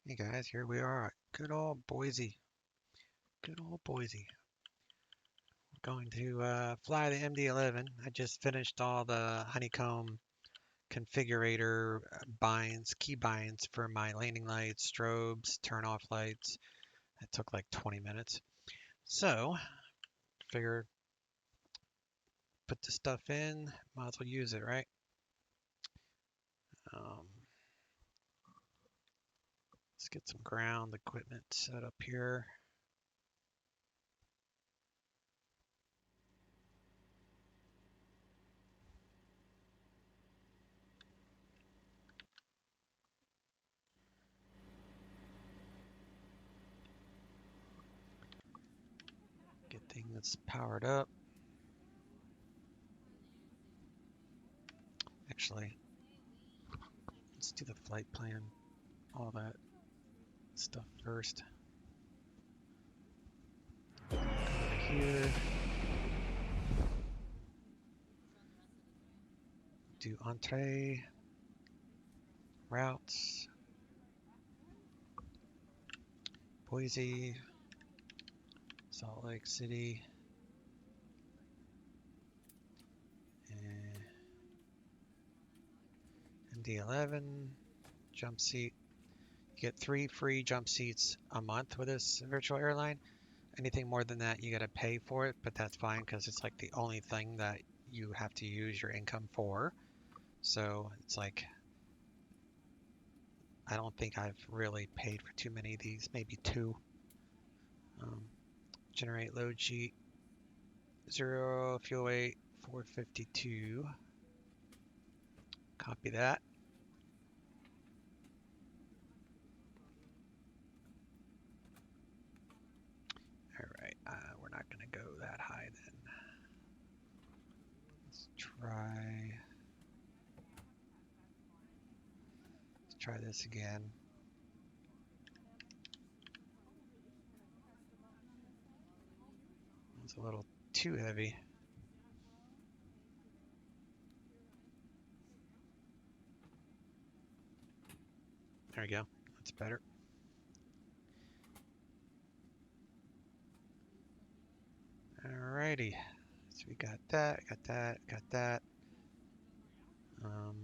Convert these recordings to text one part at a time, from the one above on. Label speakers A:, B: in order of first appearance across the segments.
A: Hey guys, here we are at good old Boise. Good old Boise. Going to fly the MD-11. I just finished all the honeycomb configurator binds, key binds for my landing lights, strobes, turn off lights. It took like 20 minutes. So, figured put the stuff in, might as well use it, right? Um, let's get some ground equipment set up here. Get things powered up. Actually, let's do the flight plan, all that stuff first. Here, do entree, routes, Boise, Salt Lake City, and MD-11, jump seat. You get 3 free jump seats a month with this virtual airline. Anything more than that, you got to pay for it, but that's fine because it's like the only thing that you have to use your income for. So it's like, I don't think I've really paid for too many of these, maybe 2. Um, generate load sheet, 0 fuel weight, 452. Copy that. All right, we're not going to go that high then. Let's try this again. It's a little too heavy. There we go. That's better. Alrighty. So we got that, got that, got that. And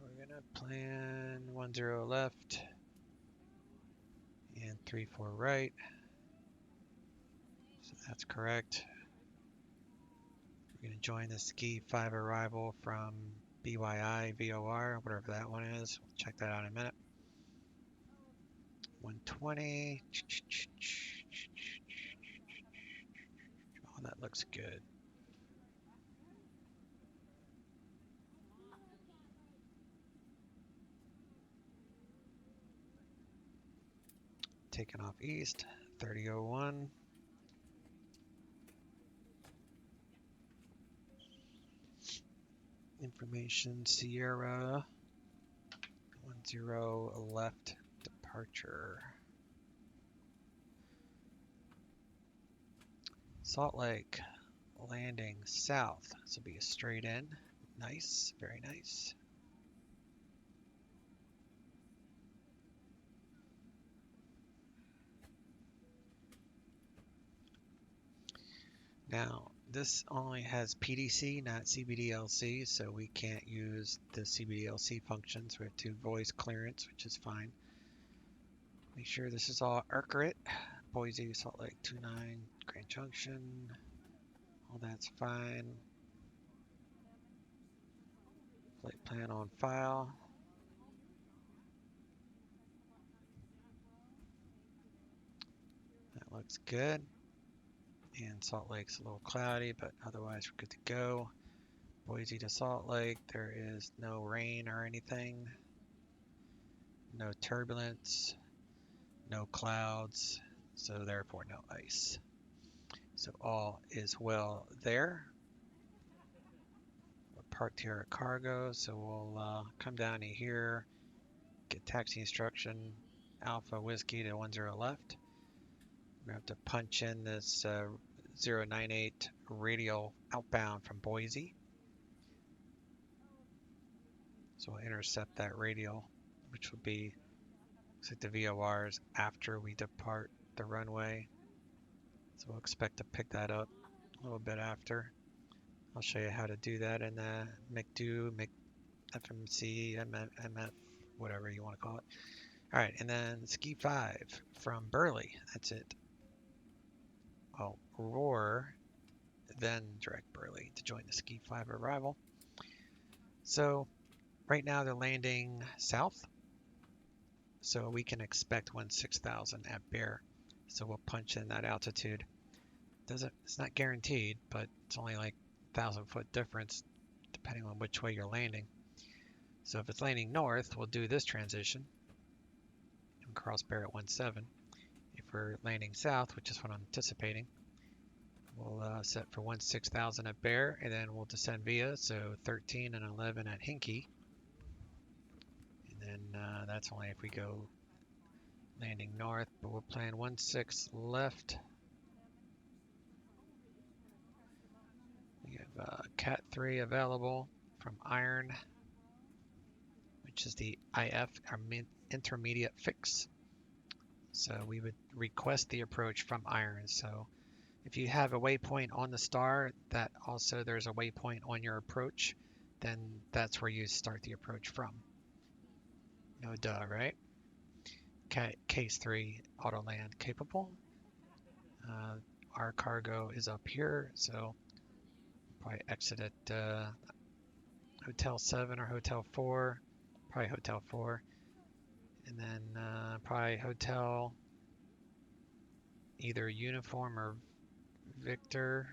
A: we're gonna plan 10 left and 34 right. So that's correct. We're gonna join the ski 5 arrival from BYI VOR, whatever that one is. We'll check that out in a minute. 120. Oh, that looks good. Taking off east, 3001. Information Sierra 10 left departure. Salt Lake landing south. This will be a straight in. Nice, very nice. Now, this only has PDC, not CBDLC, so we can't use the CBDLC functions. We have to voice clearance, which is fine. Make sure this is all accurate. Boise, Salt Lake 29, Grand Junction. All that's fine. Flight plan on file. That looks good. And Salt Lake's a little cloudy, but otherwise we're good to go. Boise to Salt Lake, there is no rain or anything. No turbulence, no clouds, so therefore no ice. So all is well there. We're parked here at cargo, so we'll come down to here, get taxi instruction, Alpha Whiskey to 10 left. We have to punch in this 098 radial outbound from Boise. So we'll intercept that radial. which will be like the VORs after we depart the runway. So we'll expect to pick that up a little bit after. I'll show you how to do that in the McDo, FMC, MF, whatever you want to call it. All right, and then Ski 5 from Burley. That's it. I'll roar, then direct Burley to join the Ski 5 arrival. So right now they're landing south, so we can expect 16,000 at Bear. So we'll punch in that altitude. It's not guaranteed, but it's only like 1,000-foot difference depending on which way you're landing. So if it's landing north, we'll do this transition and cross Bear at 17. If we're landing south, which is what I'm anticipating, we'll set for 16,000 at Bear, and then we'll descend via, so 13 and 11 at Hinky. And then that's only if we go landing north, but we'll plan 16 left. We have Cat 3 available from Iron, which is the IF, our intermediate fix. So we would request the approach from Iron. So if you have a waypoint on the star, that also there's a waypoint on your approach, then that's where you start the approach from. No duh, right? Case 3, auto land capable. Our cargo is up here, so probably exit at Hotel 7 or Hotel 4, probably Hotel 4, and then probably Hotel either Uniform or Victor,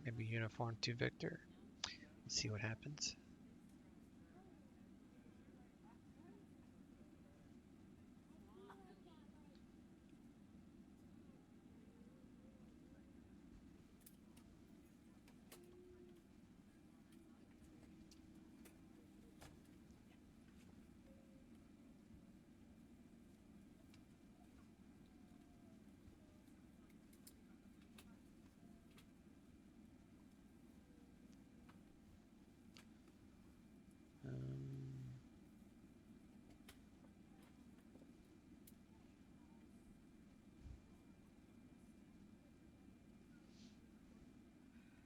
A: maybe Uniform to Victor. Let's see what happens.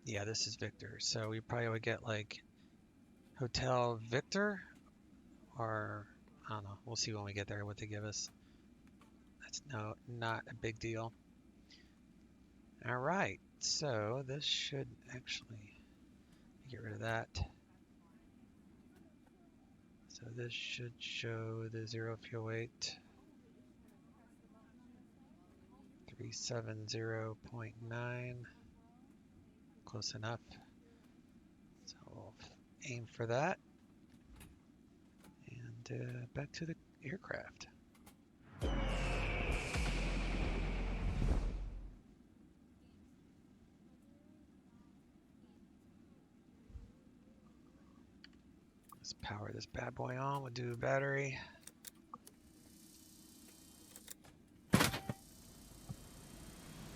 A: Yeah, this is Victor. So we probably would get like Hotel Victor, or I don't know. We'll see when we get there what they give us. That's not a big deal. All right, so this should actually get rid of that. So this should show the 0 fuel weight. 370.9. Close enough. So we'll aim for that. And back to the aircraft. Let's power this bad boy on. We'll do battery.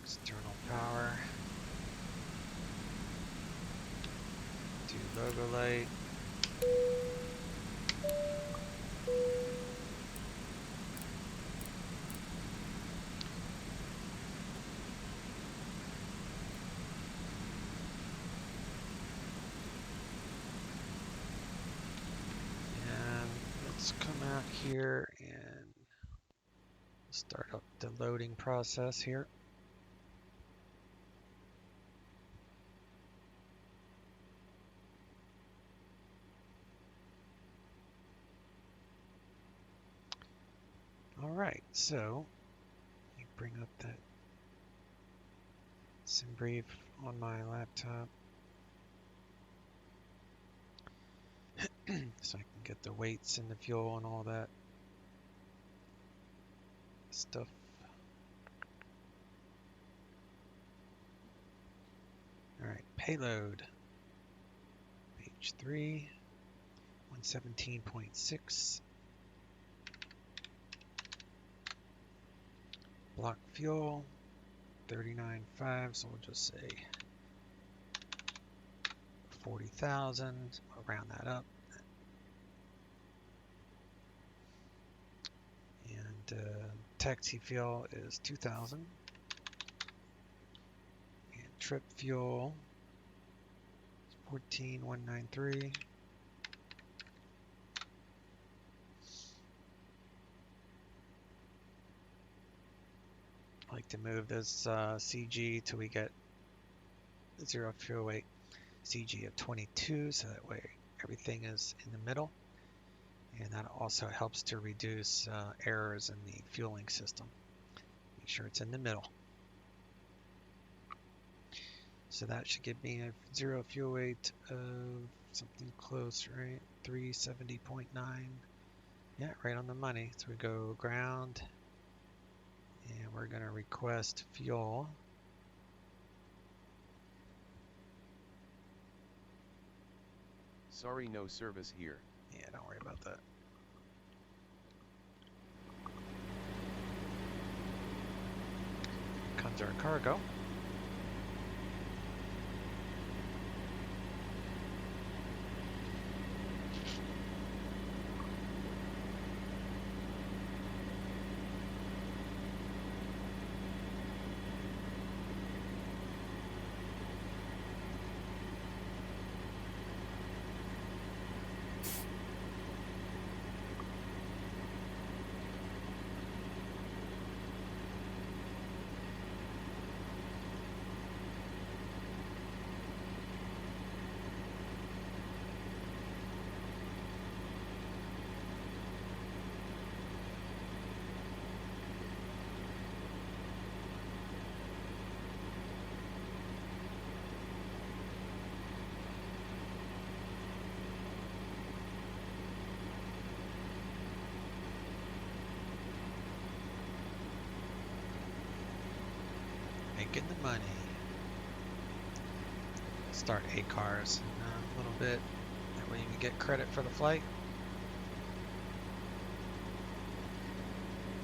A: External power. Do logo light. And let's come out here and start up the loading process here. All right, so let me bring up that sim brief on my laptop so I can get the weights and the fuel and all that stuff. All right, payload. Page 3, 117.6. Block fuel, 39.5, so we'll just say 40,000. I'll round that up. taxi fuel is 2,000. And trip fuel is 14,193. I like to move this CG till we get zero fuel weight CG of 22, so that way everything is in the middle. And that also helps to reduce errors in the fueling system. Make sure it's in the middle. So that should give me a zero fuel weight of something close, right? 370.9. Yeah, right on the money. So we go ground, and we're going to request fuel.
B: Sorry, no service here.
A: Yeah, don't worry about that. Comes our cargo. Making the money. Start 8 cars in a little bit. That way you can get credit for the flight.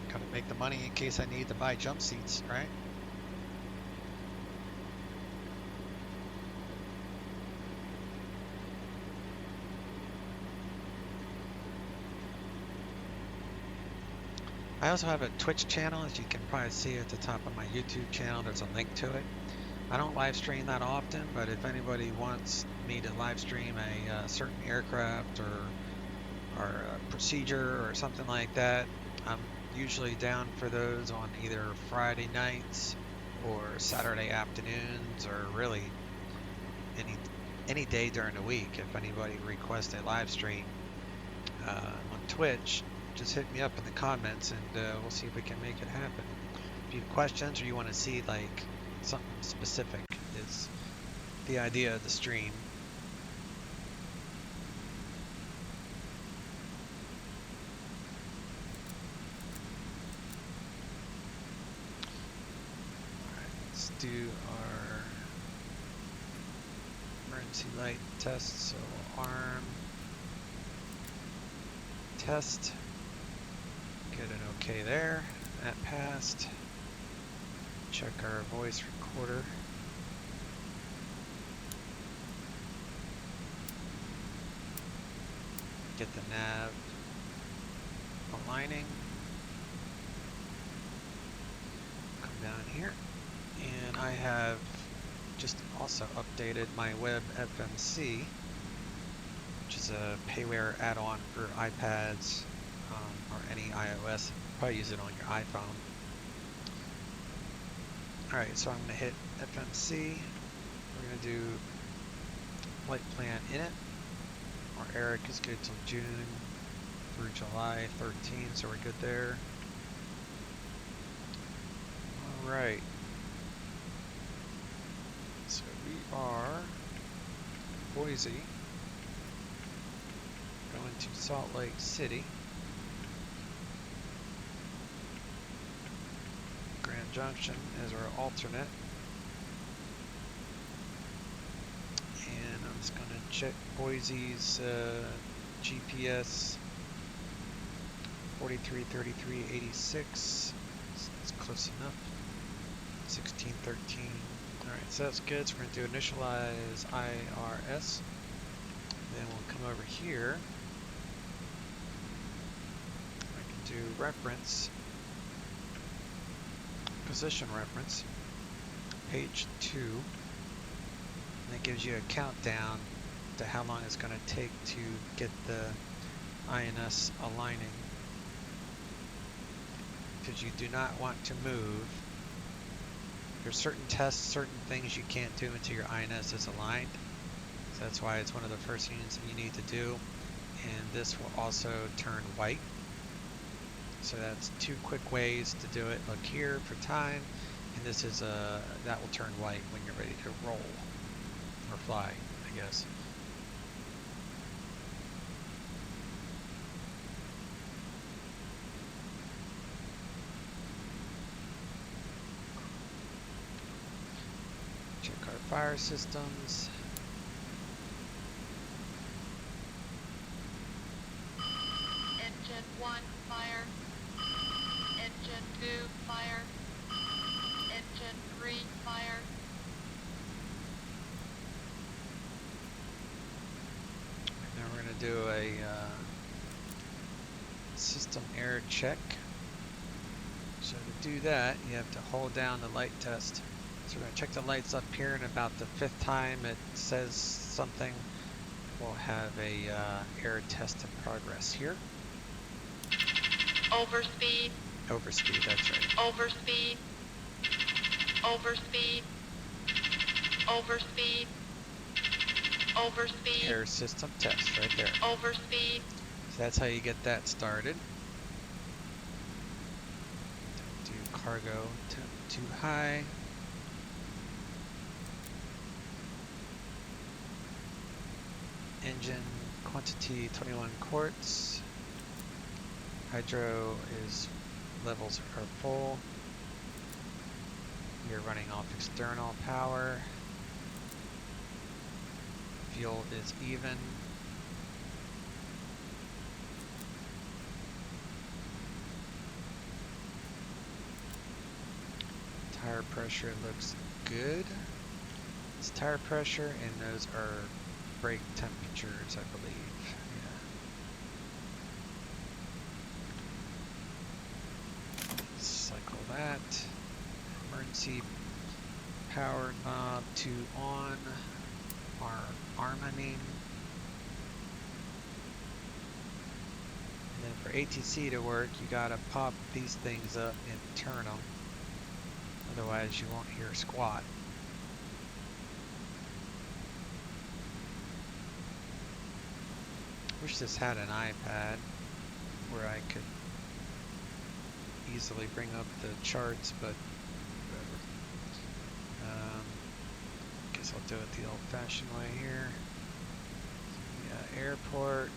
A: Gotta make the money in case I need to buy jump seats, right? I also have a Twitch channel, as you can probably see at the top of my YouTube channel. There's a link to it. I don't live stream that often, but if anybody wants me to live stream a certain aircraft or a procedure or something like that, I'm usually down for those on either Friday nights or Saturday afternoons, or really any day during the week. If anybody requests a live stream on Twitch, just hit me up in the comments and we'll see if we can make it happen. If you have questions or you want to see like something specific, is the idea of the stream. Alright, let's do our emergency light test. So arm test. Get an okay there. That passed. Check our voice recorder. Get the nav aligning. Come down here. And I have just also updated my web FMC, which is a payware add-on for iPads or any iOS. Probably use it on your iPhone. Alright, so I'm going to hit FMC. We're going to do flight plan in it. Our Eric is good till June through July 13, so we're good there. Alright. So we are Boise, going to Salt Lake City. Grand Junction is our alternate. And I'm just going to check Boise's GPS 433386. That's close enough. 1613. Alright, so that's good. So we're going to do initialize IRS. Then we'll come over here. I can do reference position reference, page 2, and it gives you a countdown to how long it's going to take to get the INS aligning, because you do not want to move. There's certain tests, certain things you can't do until your INS is aligned. So that's why it's one of the first things that you need to do. And this will also turn white. So that's 2 quick ways to do it. Look here for time, and this is that will turn white when you're ready to roll or fly, I guess. Check our fire systems.
B: Engine 1, fire. Engine 2, fire. Engine 3, fire.
A: And now we're going to do a system error check. So to do that, you have to hold down the light test. So we're going to check the lights up here, and about the 5th time it says something, we'll have a error test in progress here.
B: Overspeed.
A: Overspeed, that's right.
B: Overspeed. Overspeed. Overspeed. Overspeed.
A: Error system test right there.
B: Overspeed.
A: So that's how you get that started. Don't do cargo temp too high. Engine quantity 21 quarts. Hydro is levels are full. You're running off external power. Fuel is even. Tire pressure looks good. It's tire pressure, and those are brake temperatures, I believe. Cycle that. Emergency power knob to on. Arm, I mean. And then for ATC to work, you gotta pop these things up and turn them. Otherwise, you won't hear squat. Wish this had an iPad where I could easily bring up the charts, but whatever. Guess I'll do it the old-fashioned way here. So airport,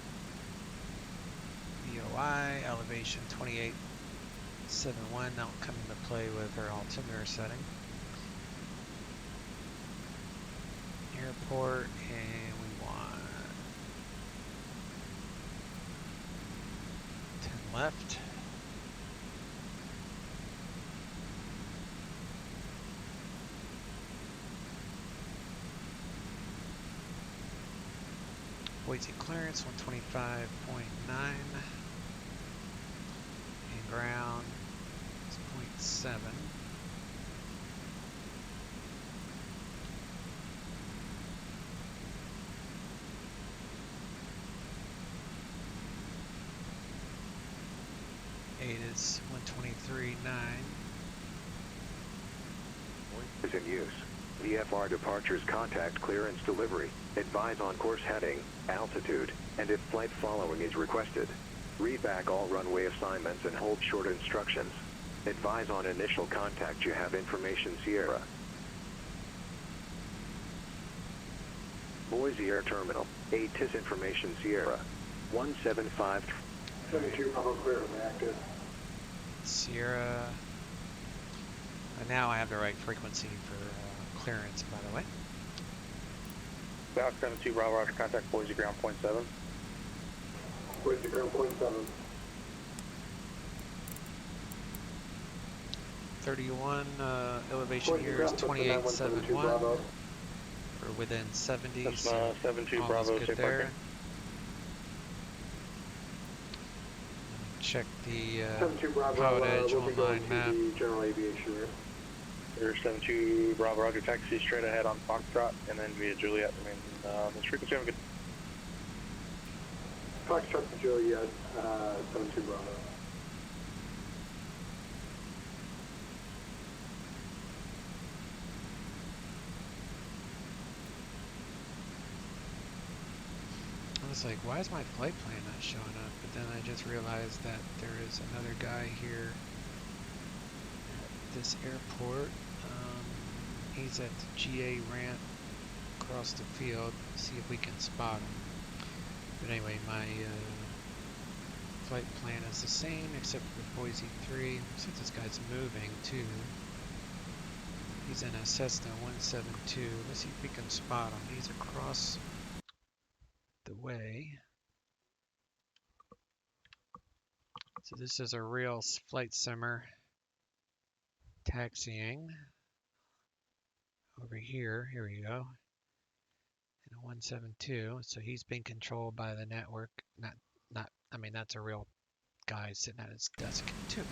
A: VOI, elevation 2871. That will come into play with our altimeter setting. Airport, and we want 10 left. Boise clearance 125.9, and ground is 0.7. Eight is 123.9.
C: Is in use. VFR departures contact clearance delivery. Advise on course heading, altitude, and if flight following is requested. Read back all runway assignments and hold short instructions. Advise on initial contact. You have information Sierra. Boise-Air-Trml. 8 is information Sierra. 175.
D: 72 Bravo clear from active.
A: Sierra. Now I have the right frequency for clearance, by the way.
E: South 72 Bravo, Roger, contact Boise ground 0.7.
D: Boise ground 0.7.
A: 31 elevation
D: Boise
A: here is
D: ground
A: 2871.
D: Bravo.
A: We're within 70,
E: That's
A: so
E: 72
A: all
E: Bravo,
A: is good
E: safe
A: there.
E: parking.
A: Check the
D: 72 Bravo
A: pilot edge
D: will be going
A: online
D: to
A: map.
D: the general aviation route.
E: Air 72 Bravo Roger, taxi straight ahead on Foxtrot, and then via Juliet, remain this frequency. Have a good.
D: Foxtrot to Juliet, 72 Bravo.
A: I was like, why is my flight plan not showing up? But then I just realized that there is another guy here at this airport. He's at the GA ramp across the field. See if we can spot him. But anyway, my flight plan is the same except for the Boise 3. Looks like this guy's moving too. He's in a Cessna 172. Let's see if we can spot him. He's across the way. So this is a real flight simmer taxiing over here. Here we go. In a 172. So he's being controlled by the network. I mean, that's a real guy sitting at his desk too.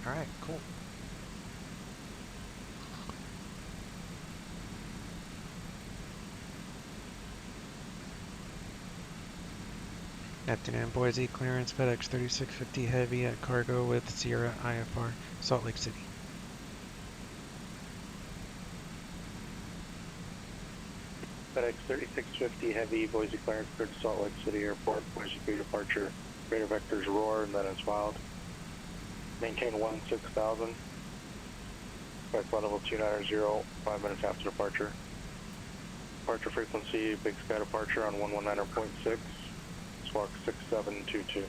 A: All right, cool. Afternoon, Boise, clearance, FedEx 3650 Heavy at cargo with Sierra IFR, Salt Lake City.
E: FedEx 3650 Heavy, Boise clearance, cleared to Salt Lake City Airport, Boise 3 departure, radar vectors roar, and then it's filed. Maintain 16,000. Flight level 290, 5 minutes after departure. Departure frequency, Big Sky departure on 119.6, squawk 6722.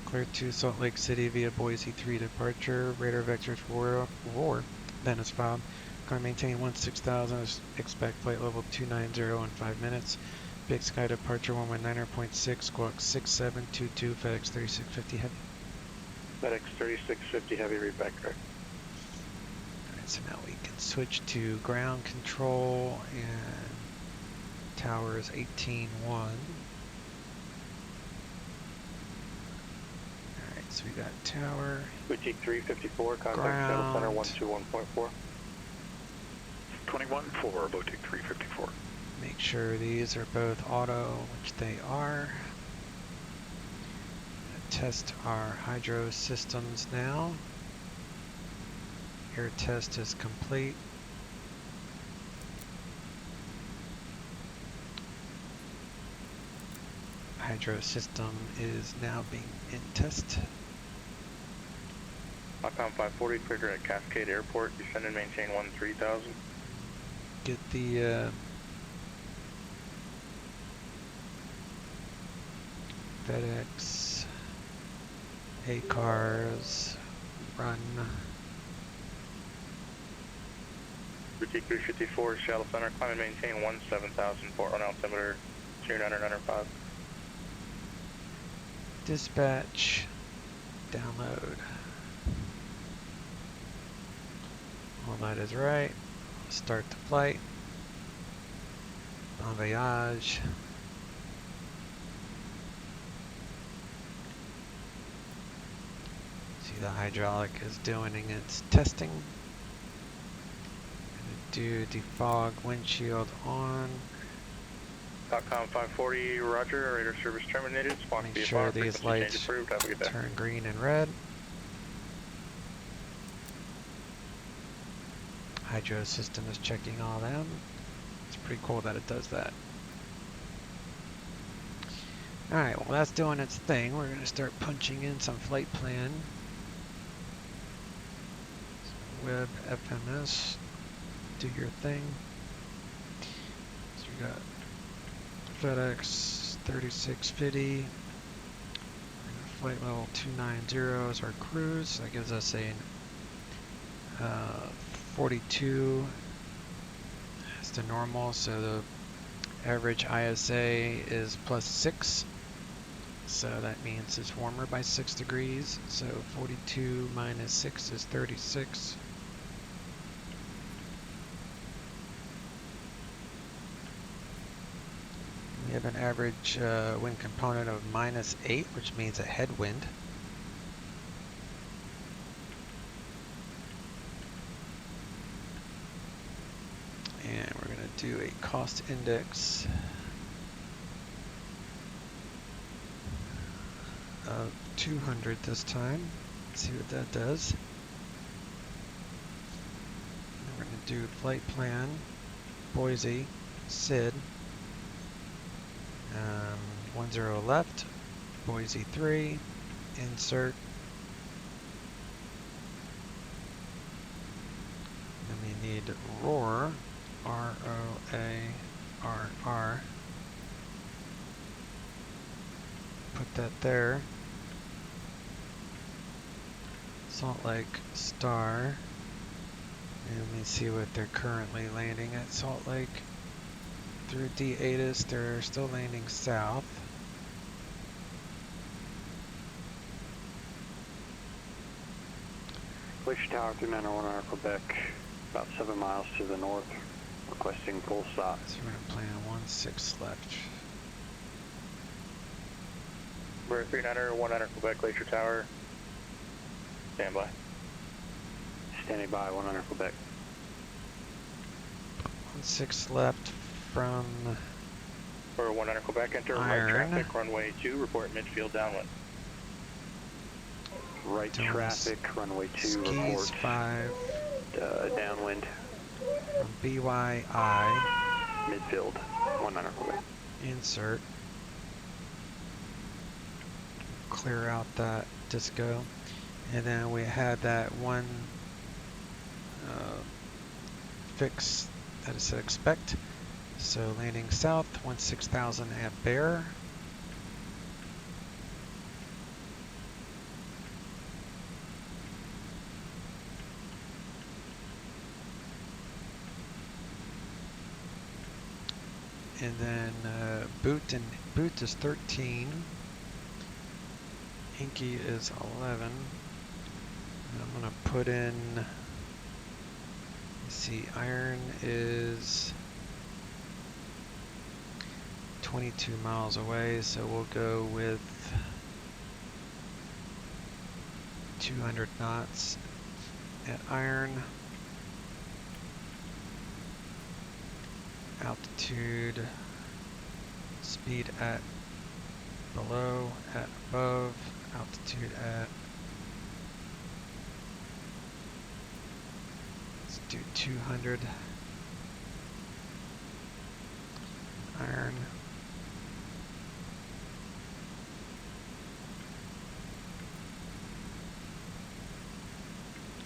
A: Cleared to Salt Lake City via Boise 3 departure, radar vectors roar, then it's filed. Going to maintain 16,000, expect flight level 290 in 5 minutes. Big Sky departure 119.6, squawk 6722, FedEx 3650 Heavy.
E: FedEx 3650 Heavy, read back correct.
A: Alright, so now we can switch to ground control and towers 18-1. Alright, so we got tower.
E: Boutique 354, contact
A: Ground.
E: Shuttle Center 121.4.
C: 21-4, Boutique 354.
A: Make sure these are both auto, which they are. Test our hydro systems now. Air test is complete. Hydro system is now being in test.
E: Ocom 540, cleared at Cascade Airport, descend and maintain 13,000.
A: Get the FedEx A-cars run.
E: Boutique 354, Shuttle Center, climb and maintain 17,000, port on altimeter 2995.
A: Dispatch, download. All that is right. Start the flight. Bon voyage. See, the hydraulic is doing its testing. Gonna do defog windshield on.
E: Ocom 540, roger, radar service terminated, squawk
A: Make
E: VFR,
A: sure these
E: frequency change
A: lights
E: approved, have a good day.
A: turn green and red. Hydro system is checking all them. It's pretty cool that it does that. Alright, well that's doing its thing. We're going to start punching in some flight plan. So web FMS, do your thing. So we got FedEx 3650. Flight level 290 is our cruise. That gives us a 42 is the normal, so the average ISA is +6, so that means it's warmer by 6 degrees, so 42 minus 6 is 36. We have an average wind component of -8, which means a headwind. do a cost index of 200 this time. See what that does. And we're going to do flight plan, Boise, SID, 10 left, Boise 3, insert. Then we need roar, R-O-A-R-R. Put that there. Salt Lake Star. And let me see what they're currently landing at Salt Lake. Through D8, they're still landing south.
E: Glacier Tower 3901 Quebec, about 7 miles to the north, requesting full stop.
A: So we're going to plan 16 left.
E: We're at 3901 Quebec, Glacier Tower. Stand by. Standing by, 100 Quebec.
A: 16 left from
E: We're 100 Quebec, enter
A: Iron.
E: right traffic, runway 2, report midfield downwind. Right
A: Doing
E: traffic, runway 2,
A: skis
E: report
A: 5
E: downwind.
A: from BYI.
E: Midfield, 100 Quebec.
A: Insert. Clear out that disco. And then we had that one fix that it said expect. So landing south, 16,000 at Bear. And then boot is 13. Inky is 11. And I'm gonna put in. Let's see, Iron is 22 miles away, so we'll go with 200 knots at Iron. Altitude, speed at below, at above, altitude at, let's do 200. Iron.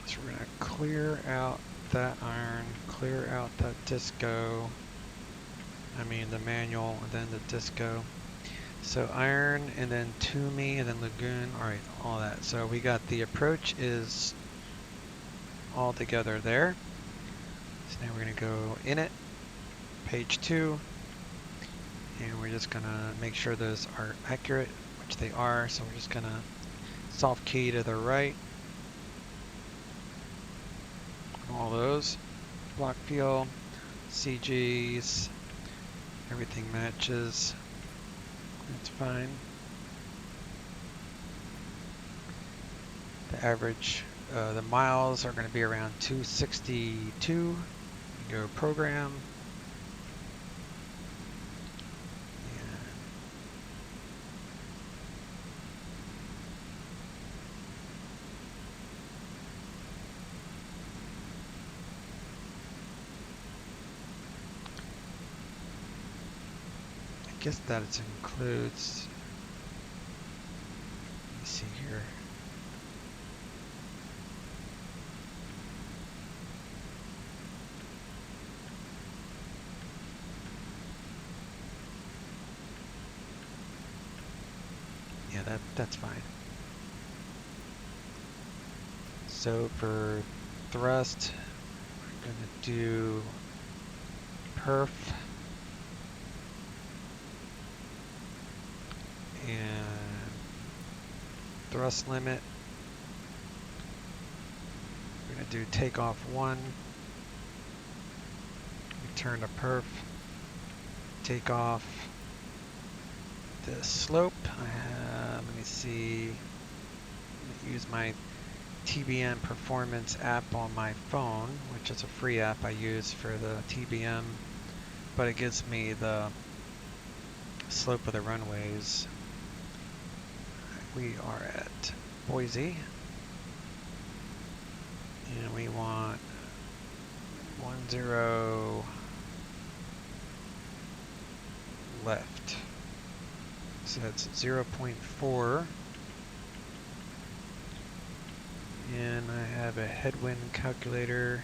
A: So we're gonna clear out that Iron, clear out that disco. I mean the manual and then the disco. So Iron and then Toomey and then Lagoon. Alright, all that. So we got the approach is all together there. So now we're going to go in it, page 2, and we're just going to make sure those are accurate, which they are. So we're just going to soft key to the right. All those. Block fuel, CGs, everything matches. That's fine. The average, the miles are going to be around 262. Go program. I guess that it includes, let me see here. Yeah, that's fine. So for thrust, we're gonna do perf. And thrust limit, we're going to do takeoff 1, return to perf, takeoff, the slope, let me see, I'm going to use my TBM performance app on my phone, which is a free app I use for the TBM but it gives me the slope of the runways. We are at Boise, and we want 10 left. So that's 0.4. And I have a headwind calculator.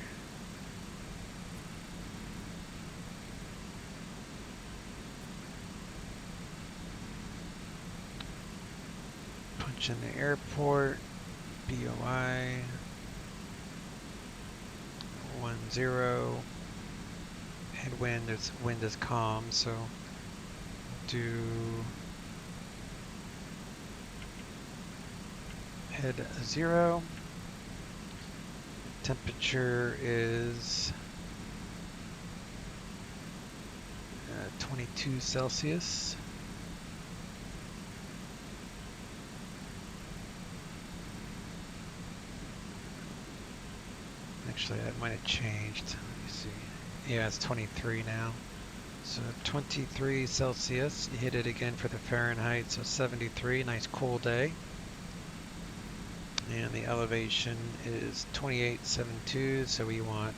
A: Punch in the airport, BOI, 10. Headwind, its wind is calm, so we'll do head 0. Temperature is 22 Celsius. Actually, that might have changed. Let me see. Yeah, it's 23 now. So 23 Celsius. You hit it again for the Fahrenheit, so 73. Nice cool day. And the elevation is 2872, so we want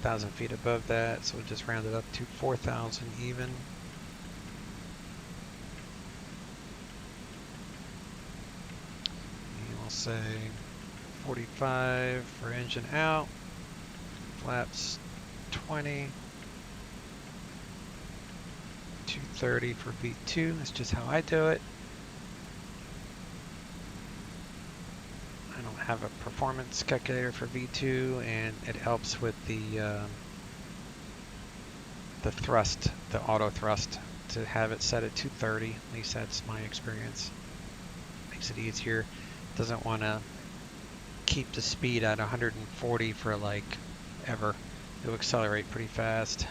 A: 1,000 feet above that, so we'll just round it up to 4,000 even. And we'll say 45 for engine out, flaps 20, 230 for V2. That's just how I do it. I don't have a performance calculator for V2, and it helps with the thrust, the auto thrust, to have it set at 230. At least that's my experience. Makes it easier. Doesn't want to keep the speed at 140 for like ever. It'll accelerate pretty fast.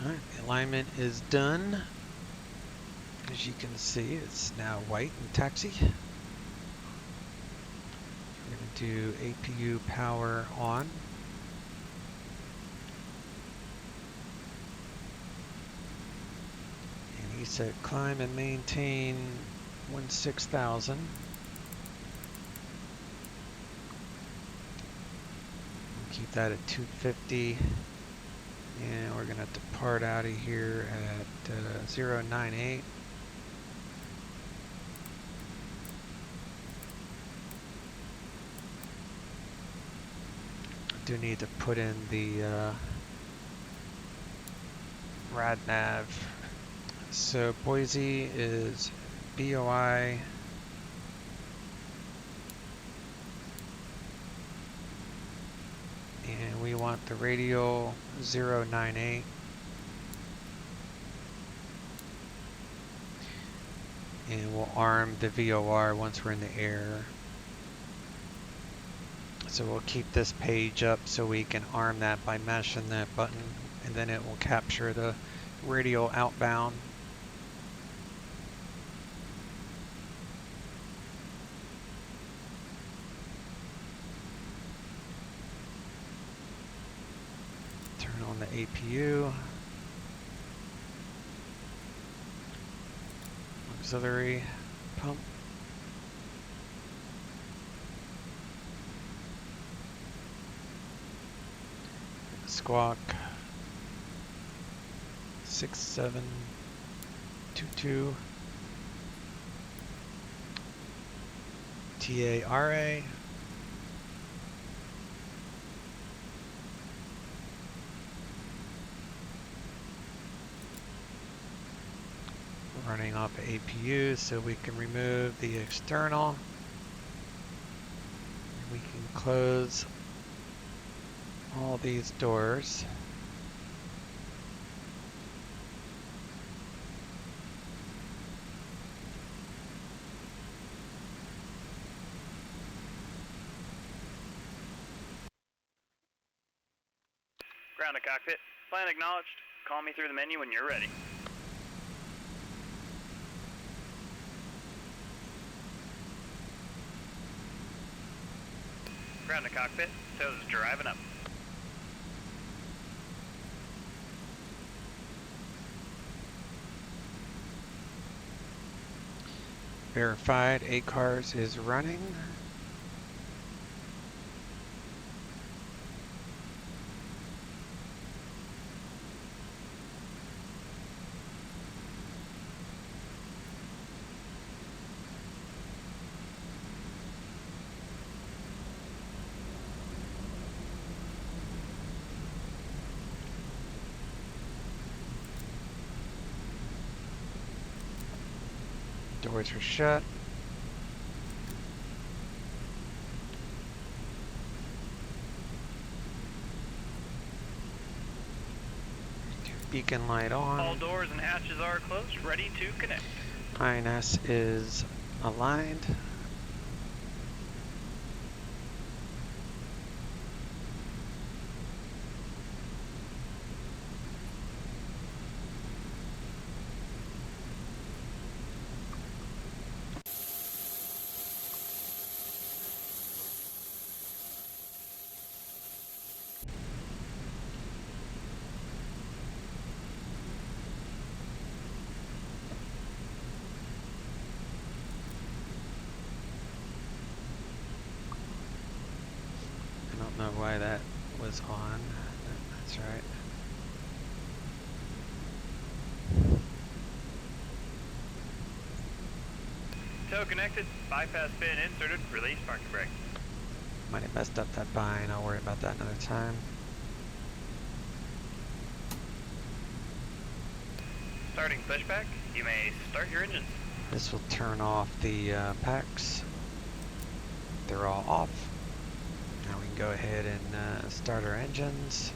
A: Alright, the alignment is done. As you can see, it's now white in taxi. We're going to do APU power on. And he said climb and maintain 16,000. We'll keep that at 250. And we're going to depart out of here at 098. I do need to put in the rad nav. So Boise is BOI. And we want the radial 098. And we'll arm the VOR once we're in the air. So we'll keep this page up so we can arm that by mashing that button, and then it will capture the radial outbound. Turn on the APU. Auxiliary pump. Squawk 6722 TARA. Running off APU so we can remove the external. We can close all these doors.
F: Ground to cockpit. Plan acknowledged. call me through the menu when you're ready. Ground to cockpit, toes is driving up.
A: Verified, 8 cars is running. Doors are shut. Beacon light on.
F: All doors and hatches are closed, ready to connect.
A: INS is aligned. I don't know why that was on. That's right.
F: Tow connected, bypass pin inserted, release parking brake.
A: Might have messed up that bind. I'll worry about that another time.
F: Starting pushback, you may start your engines.
A: This will turn off the packs. They're all off. Now we can go ahead and start our engines.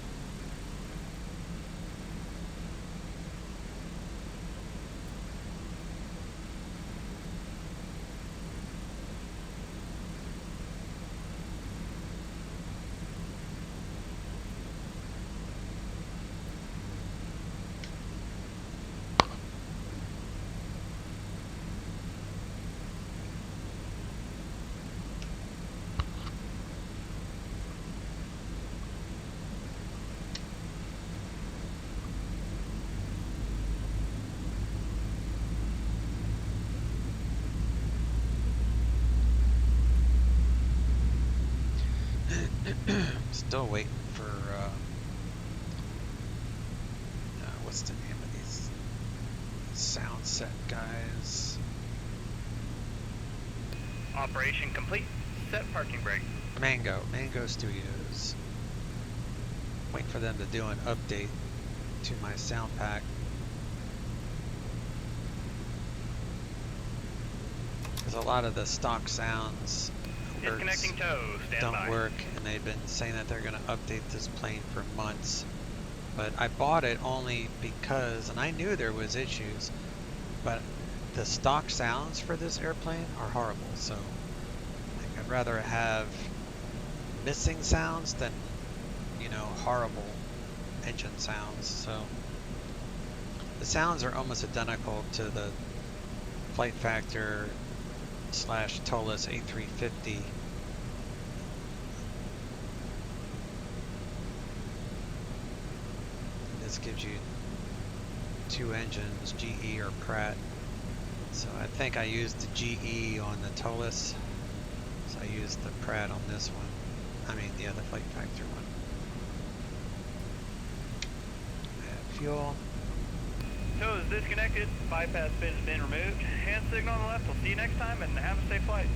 A: Still waiting for what's the name of these sound set guys?
F: Operation complete, set parking brake.
A: Mango Studios. Waiting for them to do an update to my sound pack. Because a lot of the stock sounds
F: Disconnecting tow, stand
A: don't
F: by.
A: work, and they've been saying that they're going to update this plane for months. But I bought it only because, and I knew there was issues, but the stock sounds for this airplane are horrible. So like, I'd rather have missing sounds than, you know, horrible engine sounds. So the sounds are almost identical to the Flight Factor / Tolis A350. This gives you 2 engines, GE or Pratt. So I think I used the GE on the Tolis. So I used the Pratt on this one. I mean the other Flight Factor one. Add fuel.
F: Tow is disconnected, bypass pin has been removed. Hand signal on the left, we'll see you next time and have a safe flight.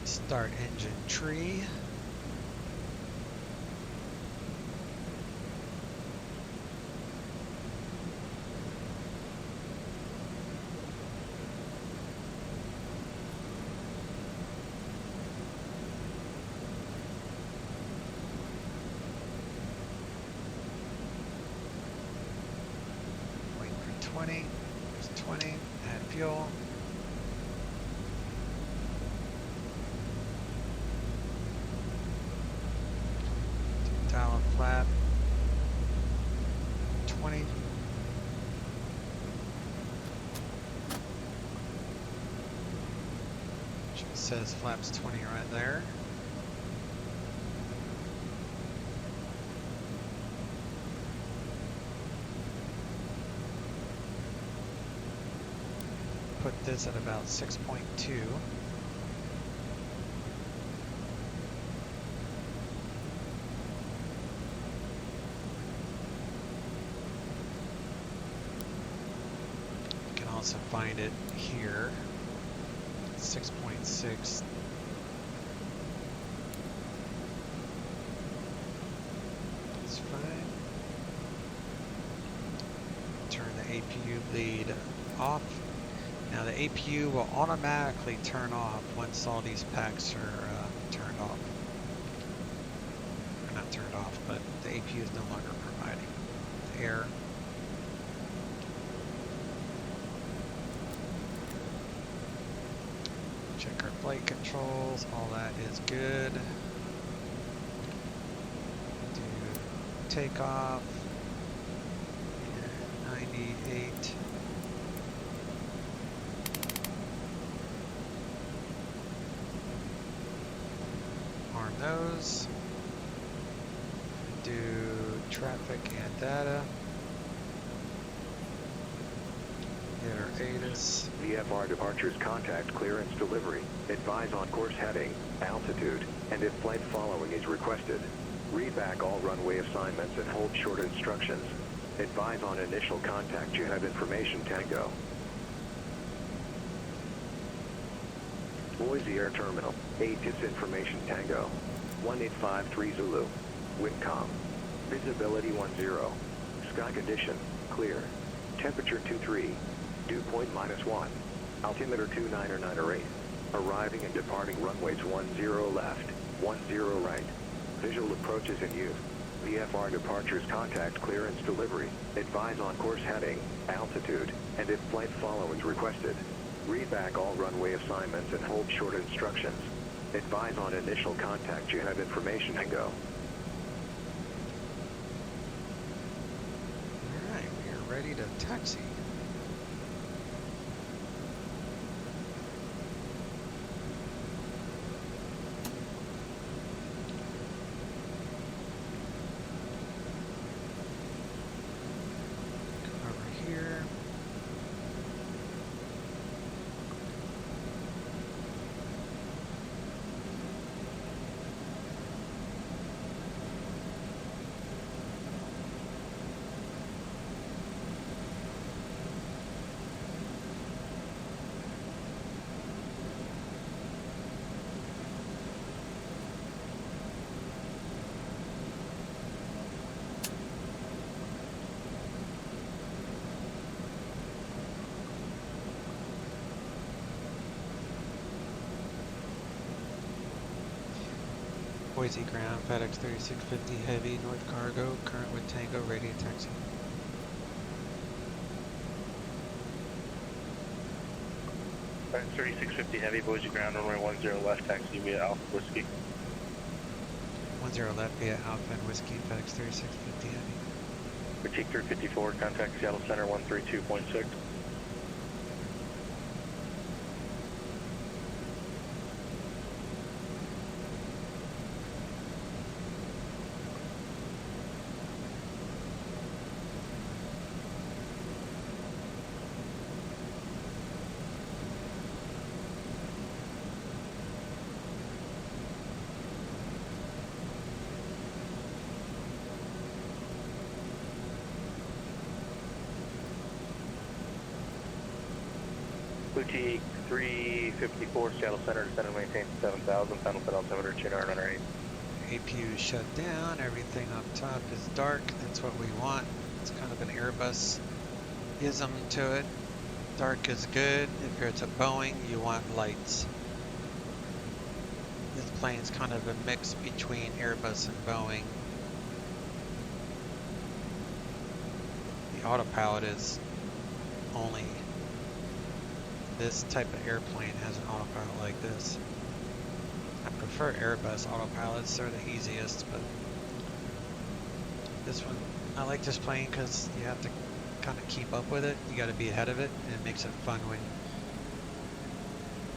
A: Start engine tree. 20. There's 20. Add fuel. Dial up flap. 20. Which says flaps 20 right there. Put this at about 6.2. You can also find it here, 6.6. That's fine. Turn the APU lead off. Now the APU will automatically turn off once all these packs are turned off. Or not turned off, but the APU is no longer providing the air. Check our flight controls, all that is good. Do takeoff, 98. Arm those. Do traffic and data. Get our ATIS.
C: VFR departures contact clearance delivery. Advise on course heading, altitude, and if flight following is requested. Read back all runway assignments and hold short instructions. Advise on initial contact. You have information Tango. Boise-Air-Trml, ATIS information Tango. 1853 Zulu. Windcom. Visibility 10. Sky condition, clear. Temperature 23. Dew point -1. Altimeter 29908. Arriving and departing runways 10 left, 10 right. Visual approaches in use. VFR departures contact clearance delivery. Advise on course heading, altitude, and if flight follow is requested. Read back all runway assignments and hold short instructions. Advise on initial contact. You have information and go.
A: Alright, we are ready to taxi. Come over here. Boise ground, FedEx 3650 heavy, North Cargo, current with Tango, ready to taxi.
E: FedEx 3650 heavy, Boise ground, runway 10 left, taxi via Alpha Whiskey.
A: 10 left via Alpha and Whiskey, FedEx 3650 heavy.
E: Critique 354, contact Seattle Center 132.6. Boutique 354, Seattle Center, descend and maintain 7,000, final set altimeter, Chinar 908.
A: APU is shut down, everything up top is dark, that's what we want. It's kind of an Airbus-ism to it. Dark is good. If it's a Boeing, you want lights. This plane's kind of a mix between Airbus and Boeing. The autopilot is this type of airplane has an autopilot like this. I prefer Airbus autopilots, they're the easiest, but this one, I like this plane because you have to kind of keep up with it. You got to be ahead of it, and it makes it fun when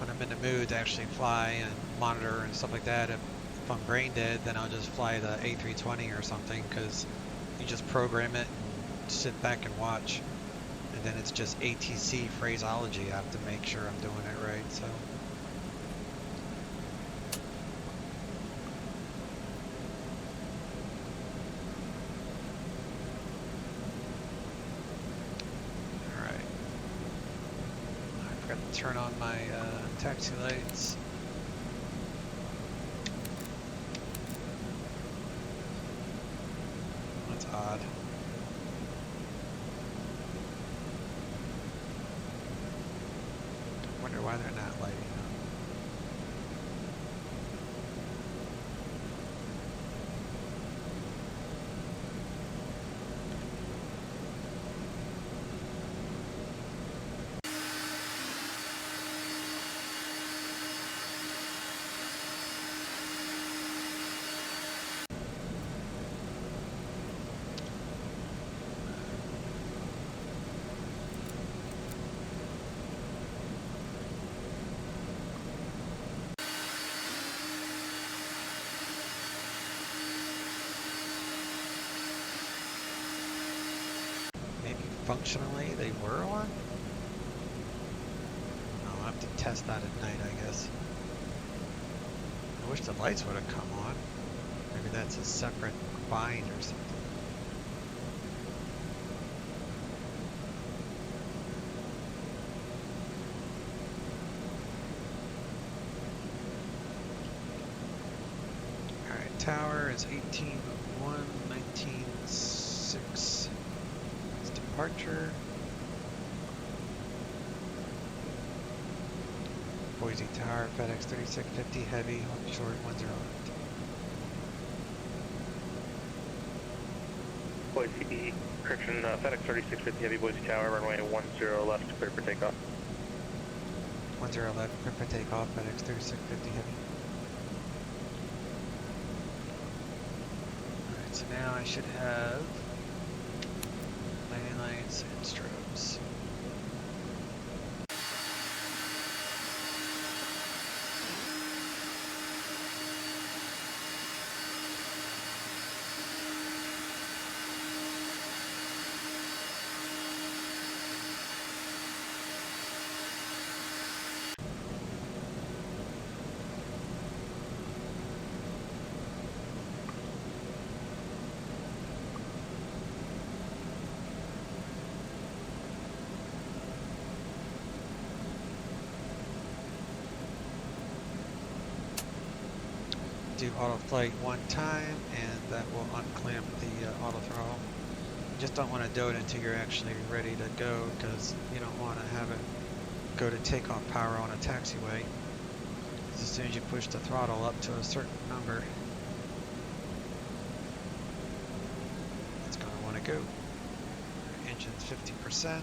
A: I'm in the mood to actually fly and monitor and stuff like that. If I'm brain dead, then I'll just fly the A320 or something, because you just program it and sit back and watch. And then it's just ATC phraseology. I have to make sure I'm doing it right. So. Alright. I forgot to turn on my taxi lights. That's odd. Wonder why they're not lighting up. Functionally, they were on? I'll have to test that at night, I guess. I wish the lights would have come on. Maybe that's a separate bind or something. Alright, tower is 18.1, 19.6. Departure. Boise Tower, FedEx 3650 Heavy, short 10 left.
E: Boise, correction, FedEx 3650 Heavy, Boise Tower, runway 10 left, clear for takeoff.
A: 10 left, clear for takeoff, FedEx 3650 Heavy. Alright, so now I should have landing lights and strobes. Do auto flight one time, and that will unclamp the auto throttle. You just don't want to do it until you're actually ready to go, because you don't want to have it go to takeoff power on a taxiway. As soon as you push the throttle up to a certain number, it's going to want to go. Engine's 50%.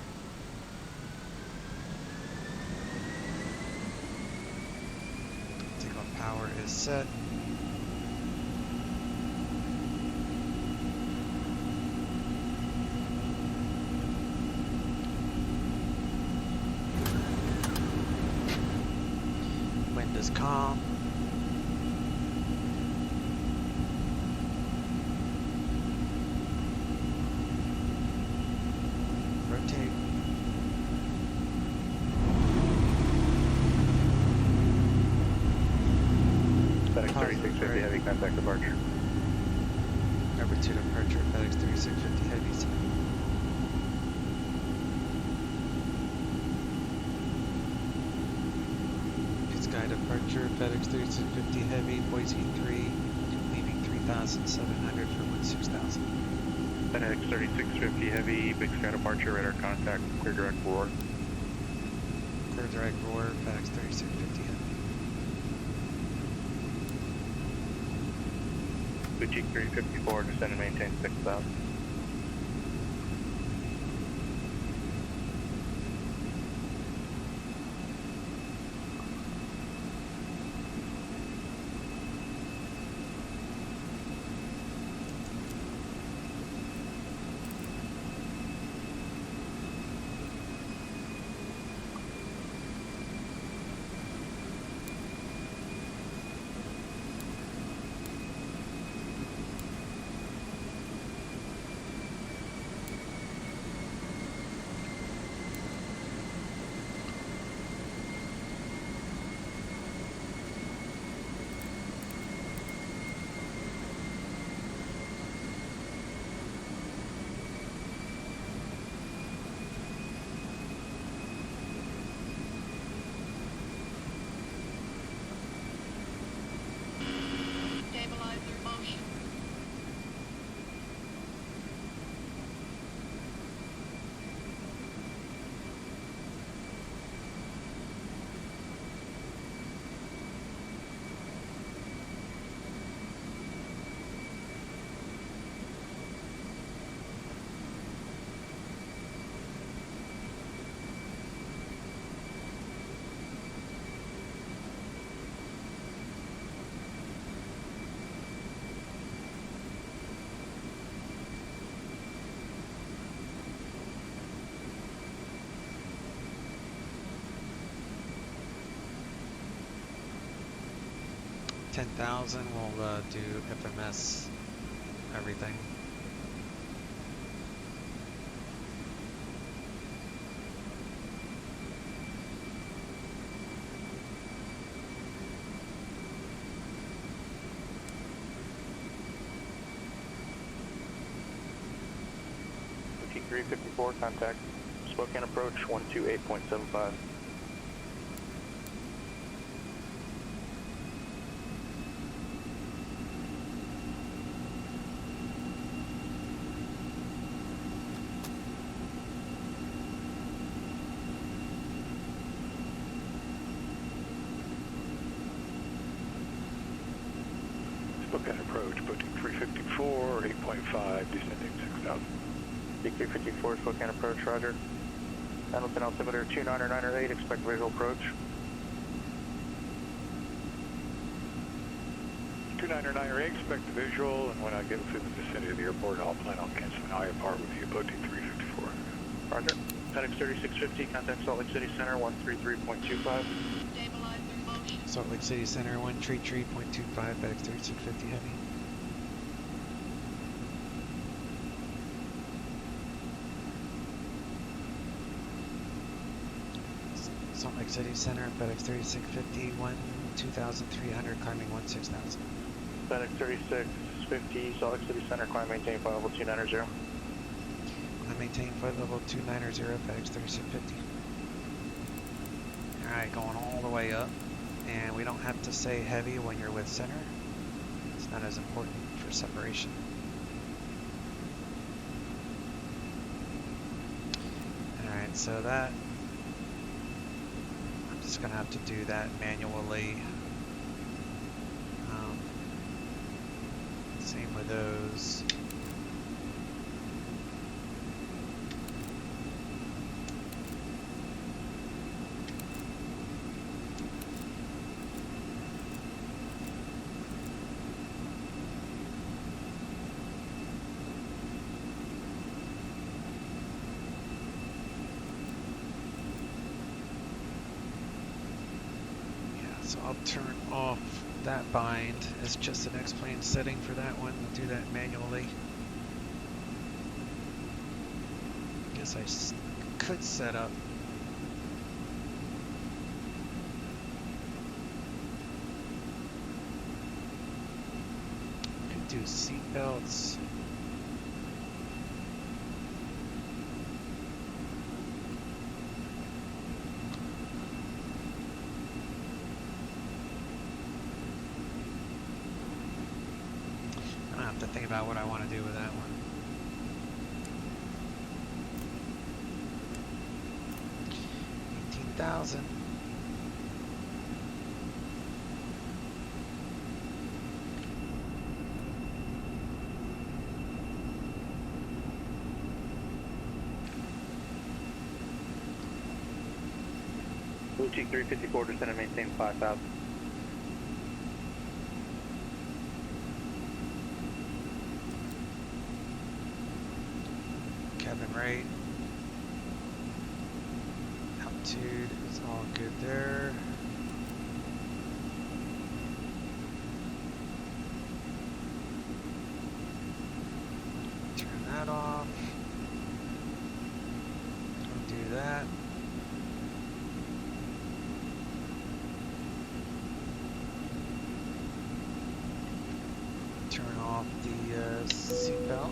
A: Takeoff power is set. Is calm. Rotate.
E: FedEx 3650 Heavy, contact departure.
A: Number 2 departure, FedEx 3650 Heavy. Departure, FedEx 3650 Heavy, Boise 3, leaving 3,700 for 16,000.
E: FedEx 3650 Heavy, Big Sky departure, radar contact, clear direct roar.
A: Clear direct roar, FedEx 3650 Heavy.
E: Boutique 354, descend and maintain 6,000.
A: 10,000, we'll do FMS everything.
E: T354, contact Spokane approach 128.75.
G: Spokane approach, booking 354, 8.5, descending 6,000.
E: T354, Spokane approach, roger. Pendleton altimeter 29908, expect visual approach.
G: 29908, expect the visual, and when I get within the vicinity of the airport, I'll plan on canceling IAPAR with you, booking 354.
E: Roger. FedEx 3650, contact Salt Lake City Center 133.25.
B: Stabilizer motion.
A: Salt Lake City Center, 133.25, FedEx 3650 heavy. Salt Lake City Center, FedEx 3650, 2,300, climbing 16,000.
E: FedEx 3650, Salt Lake City Center, climb maintain flight level 290.
A: I maintain flight level 290, FedEx 3650. Alright, going all the way up. And we don't have to say heavy when you're with center. It's not as important for separation. Alright, so that, I'm just gonna have to do that manually. Same with those. So I'll turn off that bind. It's just an Xplane setting for that one. I'll do that manually. Guess I could set up. Could do seat belts. To think about what I want to do with that one. $18,000.
E: Blue T354, descend and maintain 5,000.
A: Cabin rate. Altitude is all good there. Turn that off. Undo that. Turn off the seatbelt.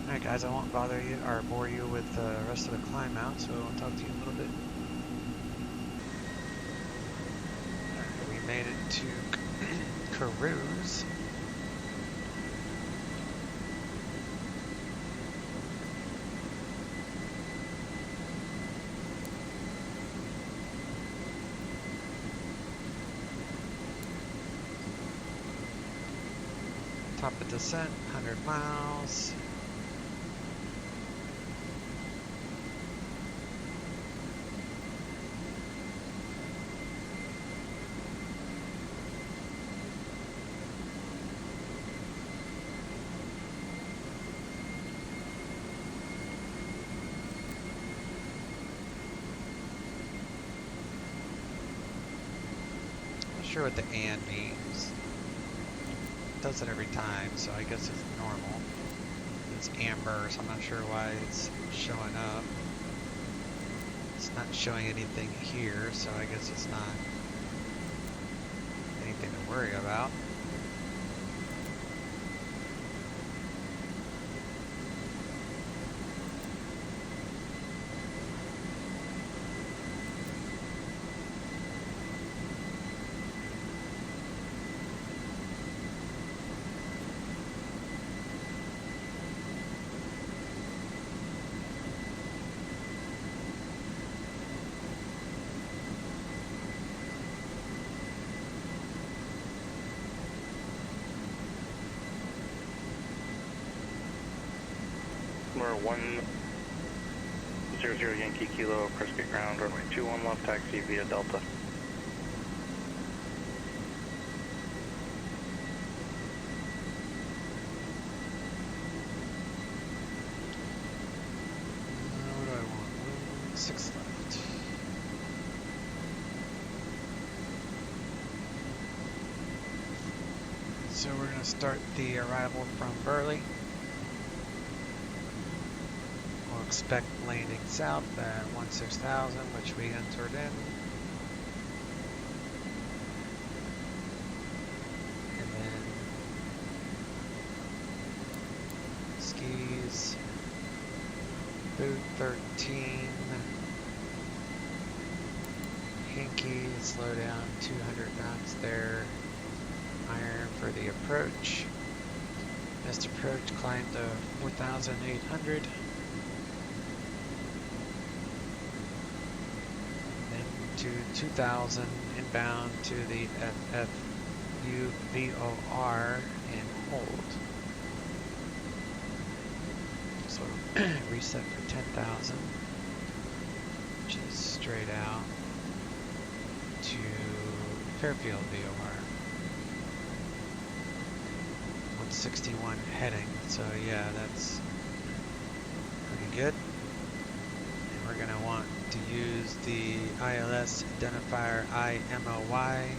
A: Alright guys, I won't bother you or bore you with the rest of the climb out, so I'll talk to you in a little bit. Alright, we made it to Carews. Top of descent, 100 miles. Not sure what the "and" means. It does it every time, so I guess it's normal. It's amber, so I'm not sure why it's showing up. It's not showing anything here, so I guess it's not anything to worry about.
E: We're 100 Yankee Kilo, Prescott ground, runway 21 left, taxi via Delta.
A: What do I want? 6 left. So we're going to start the arrival from Burley. We'll expect landing south at 16,000, which we entered in. And then skis, boot 13, hinky, slow down 200 knots there. Iron for the approach. Missed approach, climb to 4,800. Then to 2,000 inbound to the FFUVOR and hold. So reset for 10,000, which is straight out to Fairfield VOR. 161 heading, so yeah, that's pretty good. And we're going to want to use the ILS identifier IMOY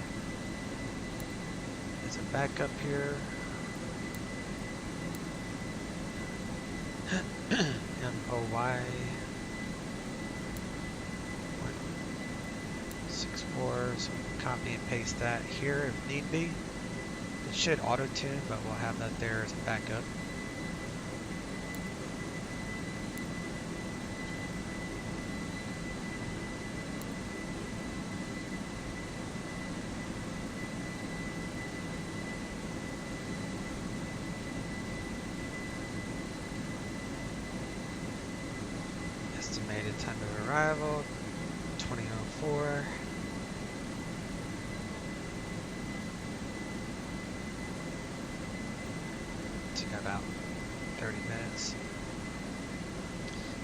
A: as a backup here. MOY 164, so we can copy and paste that here if need be. It should auto-tune, but we'll have that there as a backup. Estimated time of arrival, 20:04. About 30 minutes.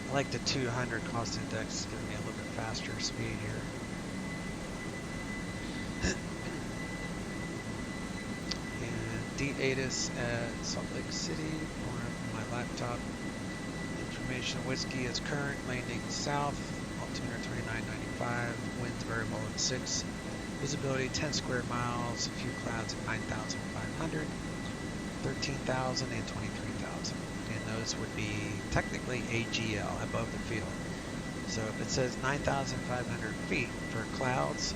A: I like the 200 cost index, it's giving me a little bit faster speed here. And D-ATIS at Salt Lake City, pulling up my laptop. Information whiskey is current, landing south, altimeter 2995, winds variable at 6, visibility 10 square miles, a few clouds at 9,500. 13,000 and 23,000, and those would be technically AGL, above the field. So if it says 9,500 feet for clouds,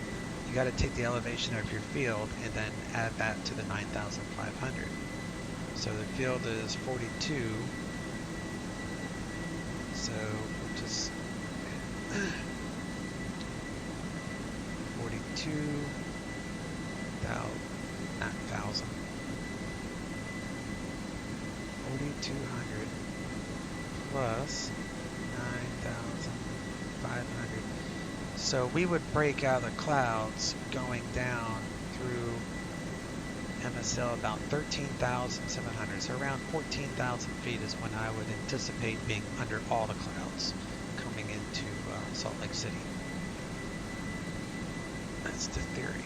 A: you got to take the elevation of your field and then add that to the 9,500. So the field is 42. So we'll just 42,000. 4,200 plus 9,500. So we would break out of the clouds going down through MSL about 13,700, so around 14,000 feet is when I would anticipate being under all the clouds coming into Salt Lake City. That's the theory.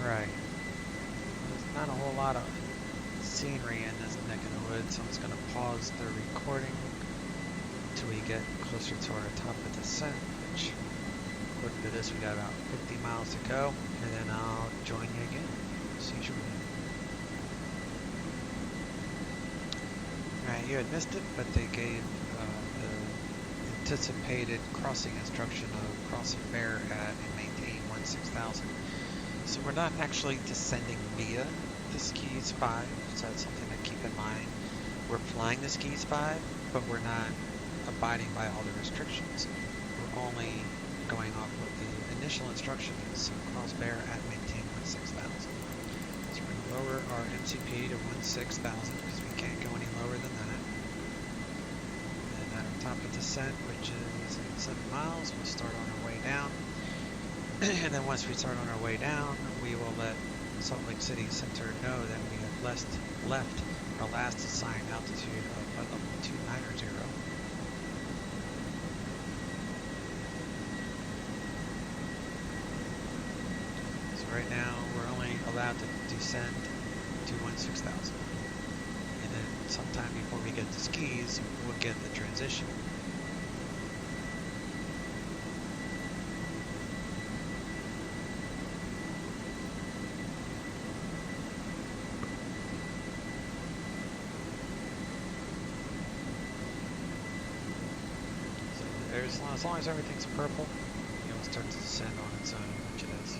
A: Alright. There's not a whole lot of scenery in this neck of the woods, so I'm just going to pause the recording until we get closer to our top of descent, which, according to this, we got about 50 miles to go, and then I'll join you again. See you shortly. Alright, you had missed it, but they gave the anticipated crossing instruction of crossing Bear at and maintain 16,000. So we're not actually descending via the Skis 5, so that's something to keep in mind. We're flying the Skis 5, but we're not abiding by all the restrictions. We're only going off what the initial instruction is, so cross Bear at maintain 16,000. So we're going to lower our MCP to 16,000 because we can't go any lower than that. And at our top of descent, which is 7 miles, we'll start on our way down. And then once we start on our way down, we will let Salt Lake City Center know that we have left our last assigned altitude of level 290. So right now we're only allowed to descend to 16,000. And then sometime before we get to Skis, we'll get the transition. As long as everything's purple, it'll start to descend on its own, which it is.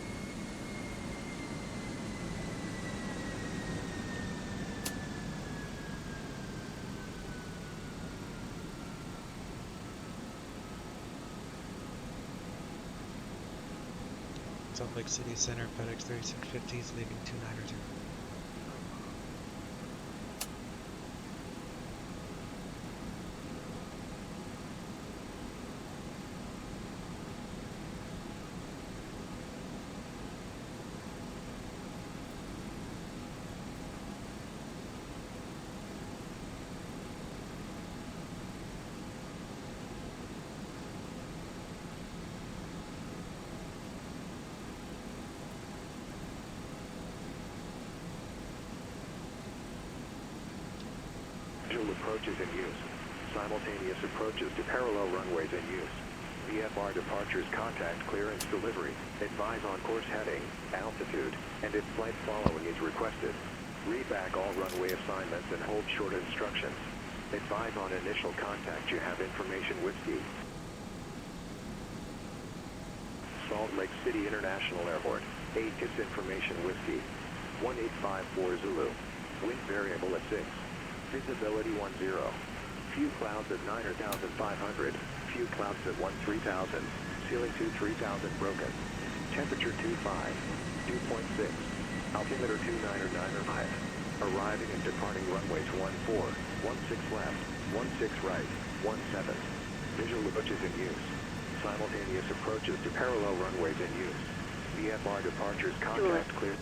A: Salt Lake City Center, FedEx 3650 is leaving 290.
C: Visual approaches in use. Simultaneous approaches to parallel runways in use. VFR departures contact clearance delivery. Advise on course heading, altitude, and if flight following is requested. Read back all runway assignments and hold short instructions. Advise on initial contact you have information whiskey. Salt Lake City International Airport. 8 is information whiskey. 1854 Zulu. Wind variable at 6. Visibility 10. Few clouds at 9,500. Few clouds at 13,000. Ceiling 23,000 broken. Temperature 25. Dew point 6. Altimeter 299 or 5. Arriving and departing runways 14, 16 left, 16 right, 17. Visual approaches in use. Simultaneous approaches to parallel runways in use. VFR departures contact clear.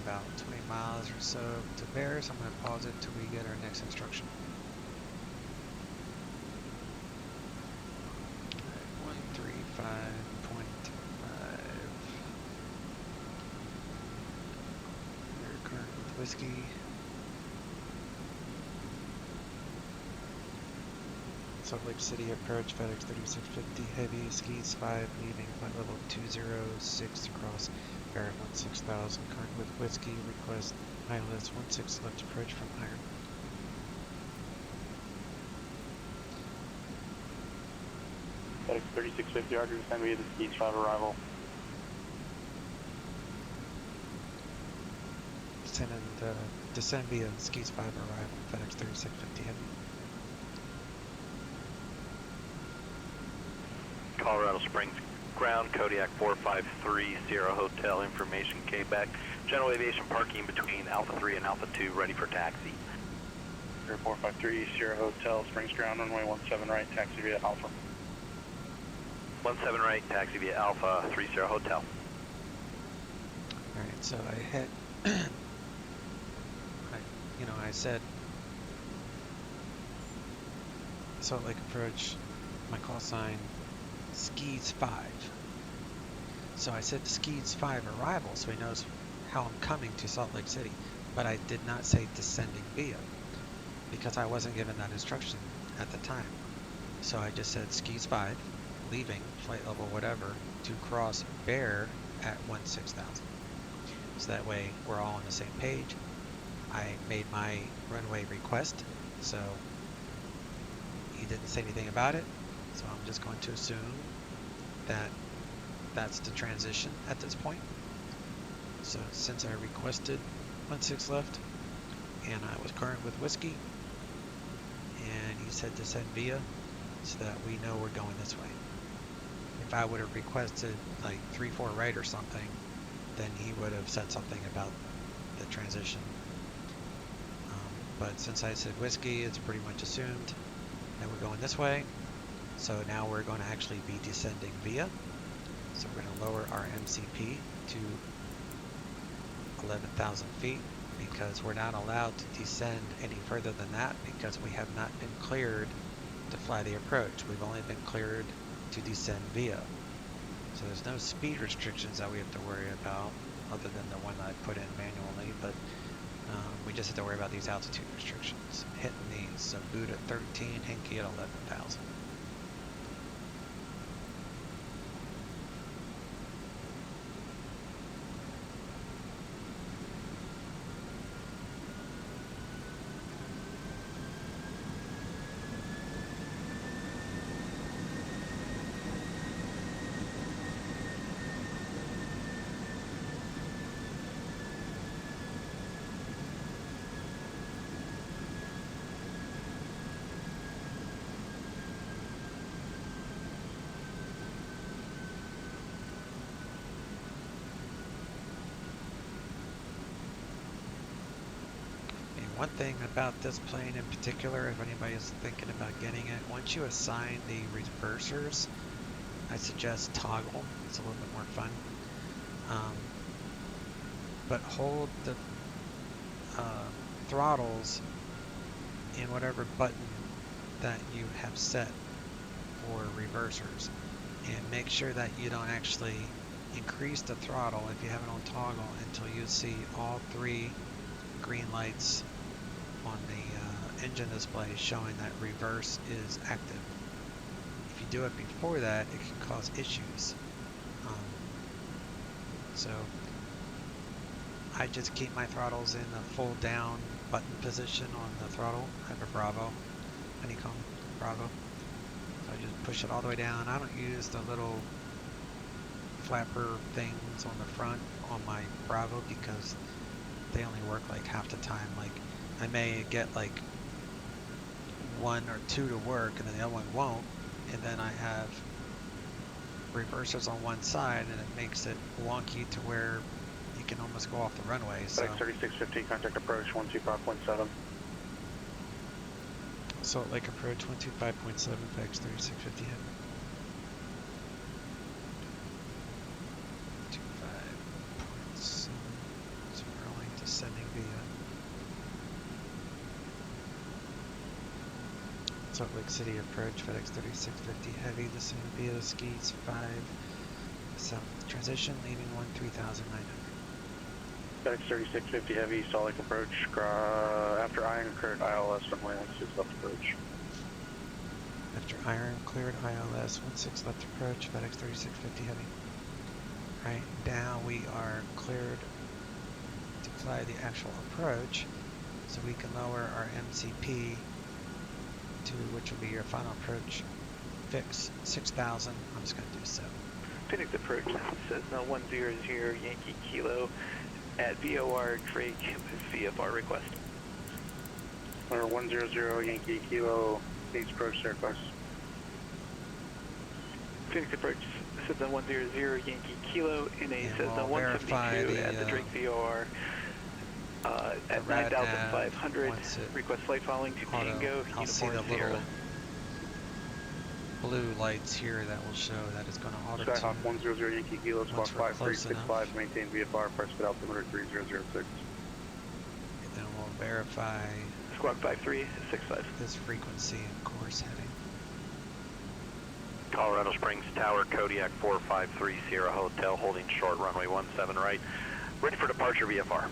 A: About 20 miles or so to Bear, so I'm going to pause it till we get our next instruction. 135.5. We're current with whiskey. Salt Lake City approach, FedEx 3650 heavy, Skis 5 leaving flight level 206 across Bear at 16,000, current with whiskey, request ILS 16 left approach from iron.
E: FedEx 3650, Roger, descend via the Skeets 5 arrival.
A: Descend via Skeets 5 arrival, FedEx 3650 heavy.
H: Colorado Springs ground, Kodiak 4530 Hotel, information came back. General aviation parking between Alpha 3 and Alpha 2, ready for taxi.
E: 4530 Hotel, Springs ground, runway 17 right, taxi via Alpha.
H: 17 right, taxi via Alpha 30 Hotel.
A: Alright, so I hit, I said Salt Lake approach, my call sign, Skeets 5. So I said Skeets 5 arrival so he knows how I'm coming to Salt Lake City, but I did not say descending via because I wasn't given that instruction at the time. So I just said Skeets 5, leaving flight level whatever to cross Bear at 16,000. So that way we're all on the same page. I made my runway request, so he didn't say anything about it. So I'm just going to assume that that's the transition at this point. So since I requested 16 left, and I was current with whiskey, and he said descend via, so that we know we're going this way. If I would have requested like 3-4 right or something, then he would have said something about the transition. But since I said whiskey, it's pretty much assumed that we're going this way. So now we're going to actually be descending via. So we're going to lower our MCP to 11,000 feet because we're not allowed to descend any further than that because we have not been cleared to fly the approach. We've only been cleared to descend via. So there's no speed restrictions that we have to worry about other than the one that I put in manually, but we just have to worry about these altitude restrictions. Hitting these, so boot at 13, Hinky at 11,000. One thing about this plane in particular, if anybody is thinking about getting it, once you assign the reversers, I suggest toggle. It's a little bit more fun. But hold the throttles in whatever button that you have set for reversers. And make sure that you don't actually increase the throttle if you have it on toggle until you see all 3 green lights on the engine display showing that reverse is active. If you do it before that, it can cause issues. So I just keep my throttles in the full down button position on the throttle. I have a Bravo, honeycomb Bravo. So I just push it all the way down. I don't use the little flapper things on the front on my Bravo because they only work like half the time. Like I may get like 1 or 2 to work and then the other one won't, and then I have reversers on one side and it makes it wonky to where you can almost go off the runway. So
E: FedEx 3650, contact approach 125.7.
A: Salt Lake approach 125.7, FedEx 3650 heavy. 25.7, so we're only descending via Salt Lake City approach, FedEx 3650 heavy, descending via Skeets 5, south transition, leaving 13,900.
E: FedEx 3650 heavy, Salt Lake approach, after iron cleared ILS runway 16 left approach.
A: After iron cleared ILS 16 left approach, FedEx 3650 heavy. Right now we are cleared to fly the actual approach, so we can lower our MCP to which will be your final approach fix 6,000. I'm just going to do 7.
H: Phoenix approach, Cessna 100 Yankee Kilo at VOR Drake with VFR request.
E: Or 100 Yankee Kilo, Phoenix approach, their request.
H: Phoenix approach, Cessna 100 Yankee Kilo in a
A: And
H: Cessna
A: we'll verify
H: 172 at the Drake VOR at 9,500. Request flight following to
A: auto,
H: Tango,
A: I'll see the
H: Uniform
A: little
H: 0.
A: blue lights here that will show that it's going to auto
E: Skyhawk
A: tune
E: 100 Yankee Kilo, squawk
A: once we're close
E: 5365, maintain VFR, Prescott altimeter 3006.
A: and then we'll verify
H: Squawk 5365.
A: this frequency and course heading.
H: Colorado Springs Tower, Kodiak 4530 Hotel, holding short runway 17 right. Ready for departure VFR.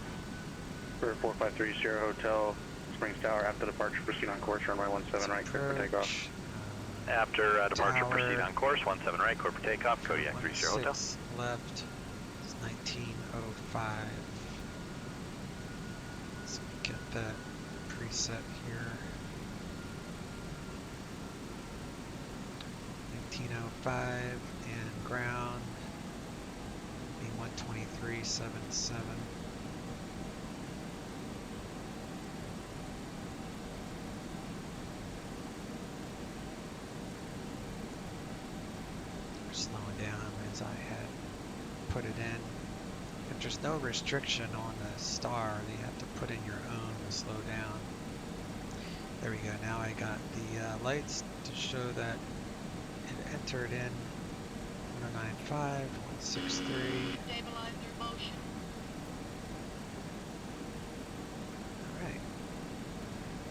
E: For 4530 Hotel, Springs Tower, after departure, proceed on course, runway 17 right, clear for takeoff.
H: After departure,
A: Tower,
H: proceed on course, 17 right, clear for takeoff, Kodiak 30 Hotel.
A: 16 left. It's 1905. Let's get that preset here. 1905 and ground. B12377. We're slowing down as I had put it in. If there's no restriction on the star, you have to put in your own to slow down. There we go. Now I got the lights to show that it entered in 1095, 163.
B: Stabilizer motion.
A: Alright.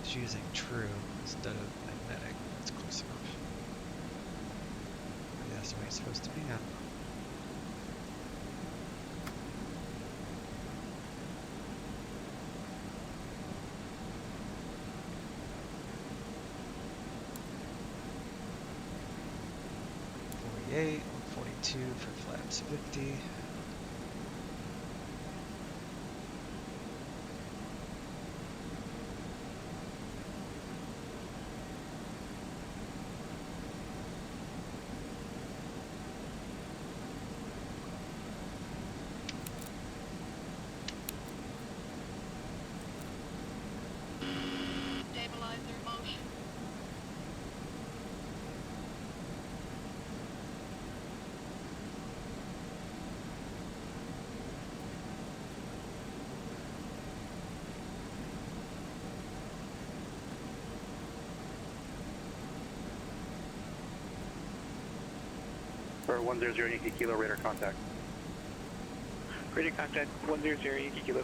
A: It's using true instead of magnetic. That's close enough. Maybe that's the way it's supposed to be. I don't know. .48, 142 for flaps 50.
B: Stabilizer motion.
E: For 100 Yankee Kilo, radar contact.
H: Radar contact 100 Yankee Kilo.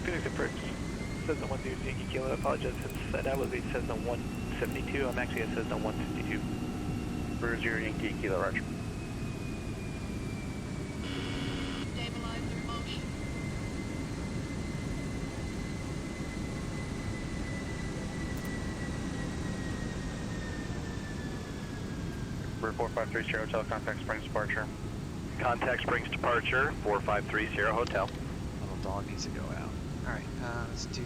H: Phoenix approach, Cessna 100 Yankee Kilo. I apologize if that was a Cessna 172. I'm actually a Cessna 152.
E: For 0 Yankee Kilo, roger.
B: Stabilizer motion.
E: For 4530 Hotel, contact Springs departure.
H: Contact Springs departure, 4530 Hotel.
A: Little dog needs to go out. Alright, let's do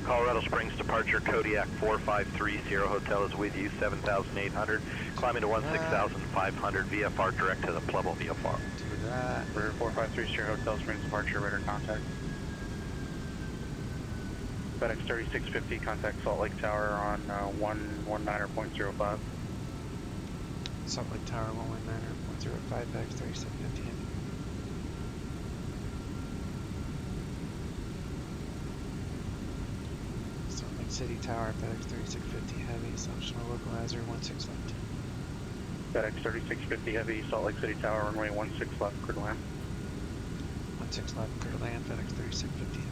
H: Colorado Springs departure, Kodiak 4530 Hotel is with you, 7,800. Climbing to 16,500, VFR direct to the Pueblo VFR.
A: do that.
E: For 4530 Hotel, Springs departure, radar contact. FedEx 3650, contact Salt Lake Tower on 119.05.
A: Salt Lake Tower 119.05, FedEx 3750. Salt Lake City Tower, FedEx 3650 heavy, assumptional localizer 16 left.
E: FedEx 3650 Heavy, Salt Lake City Tower, runway 16 left, clear to land.
A: 16 left, clear to land, FedEx 3650 heavy.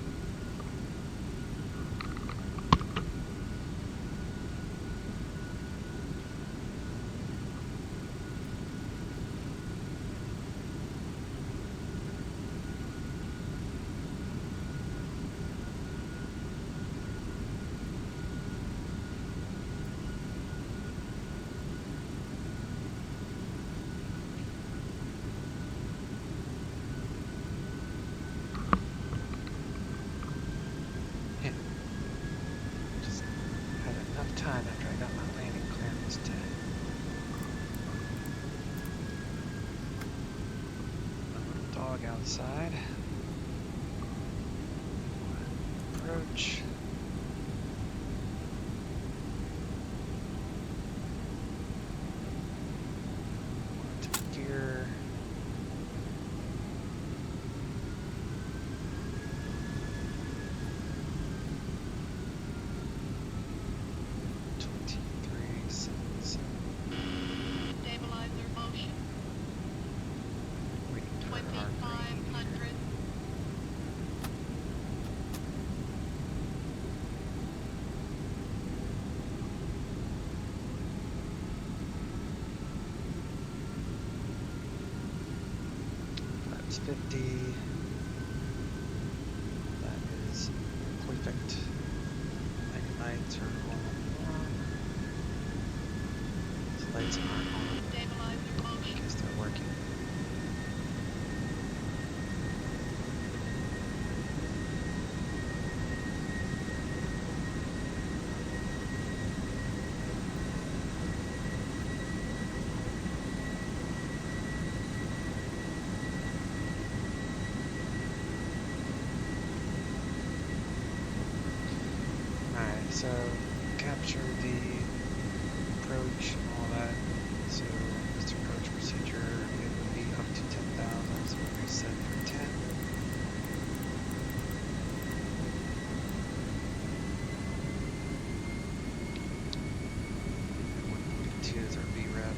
A: dog outside. Approach. Onto gear.
B: Stabilizer motion.
A: Waiting for our green.
B: 2500.
A: That's 50. That is perfect. Any lights are on. These lights aren't on.
B: Stabilizer
A: I
B: motion.
A: guess they're working. Alright, so capture the approach and all that. So this approach procedure, it would be up to 10,000, so we're set for 10. And 142 is our VREF.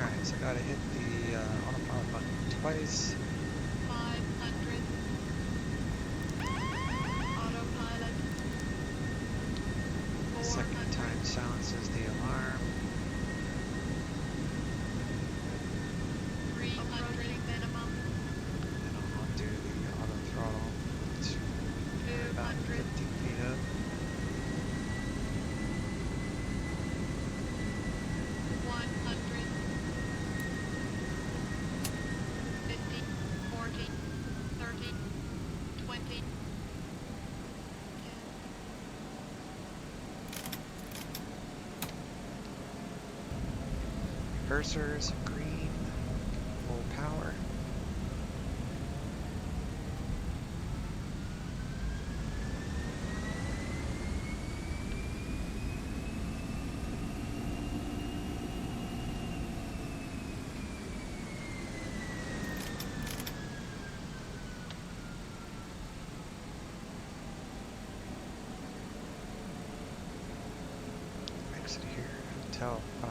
A: Alright, so I gotta hit the autopilot button twice.
B: 500. Autopilot.
A: Second
B: 400.
A: time silences the alarm.
B: 300 minimum.
A: And I'll undo the auto throttle to about
B: 200.
A: 15 feet up.
B: 100. 50. 40. 30. 20.
A: Cursors green, full power. Exit here, Hotel 5.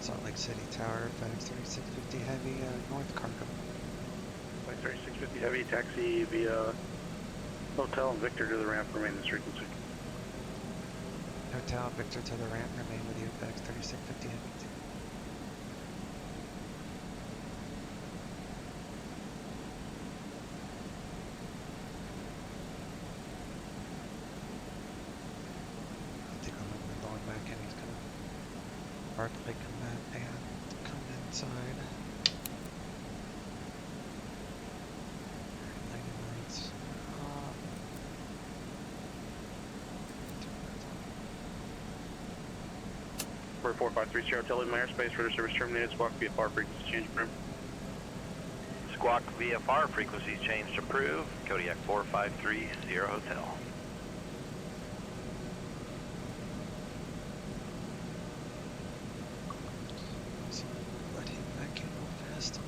A: Salt Lake City Tower, FedEx 3650 Heavy, North Cargo.
E: Flight 3650 Heavy, taxi via Hotel and Victor to the ramp, remain this frequency.
A: Hotel Victor to the ramp, remain with you, FedEx 3650 Heavy. I think I'm gonna be going back in, he's gonna bark like command and come inside. Lighting lights off.
E: For 4530, tell him my airspace, further service terminated, squawk via far frequency change room.
H: Squawk VFR, frequencies changed, approved. Kodiak 4530 Hotel.
A: So let him back in real fast.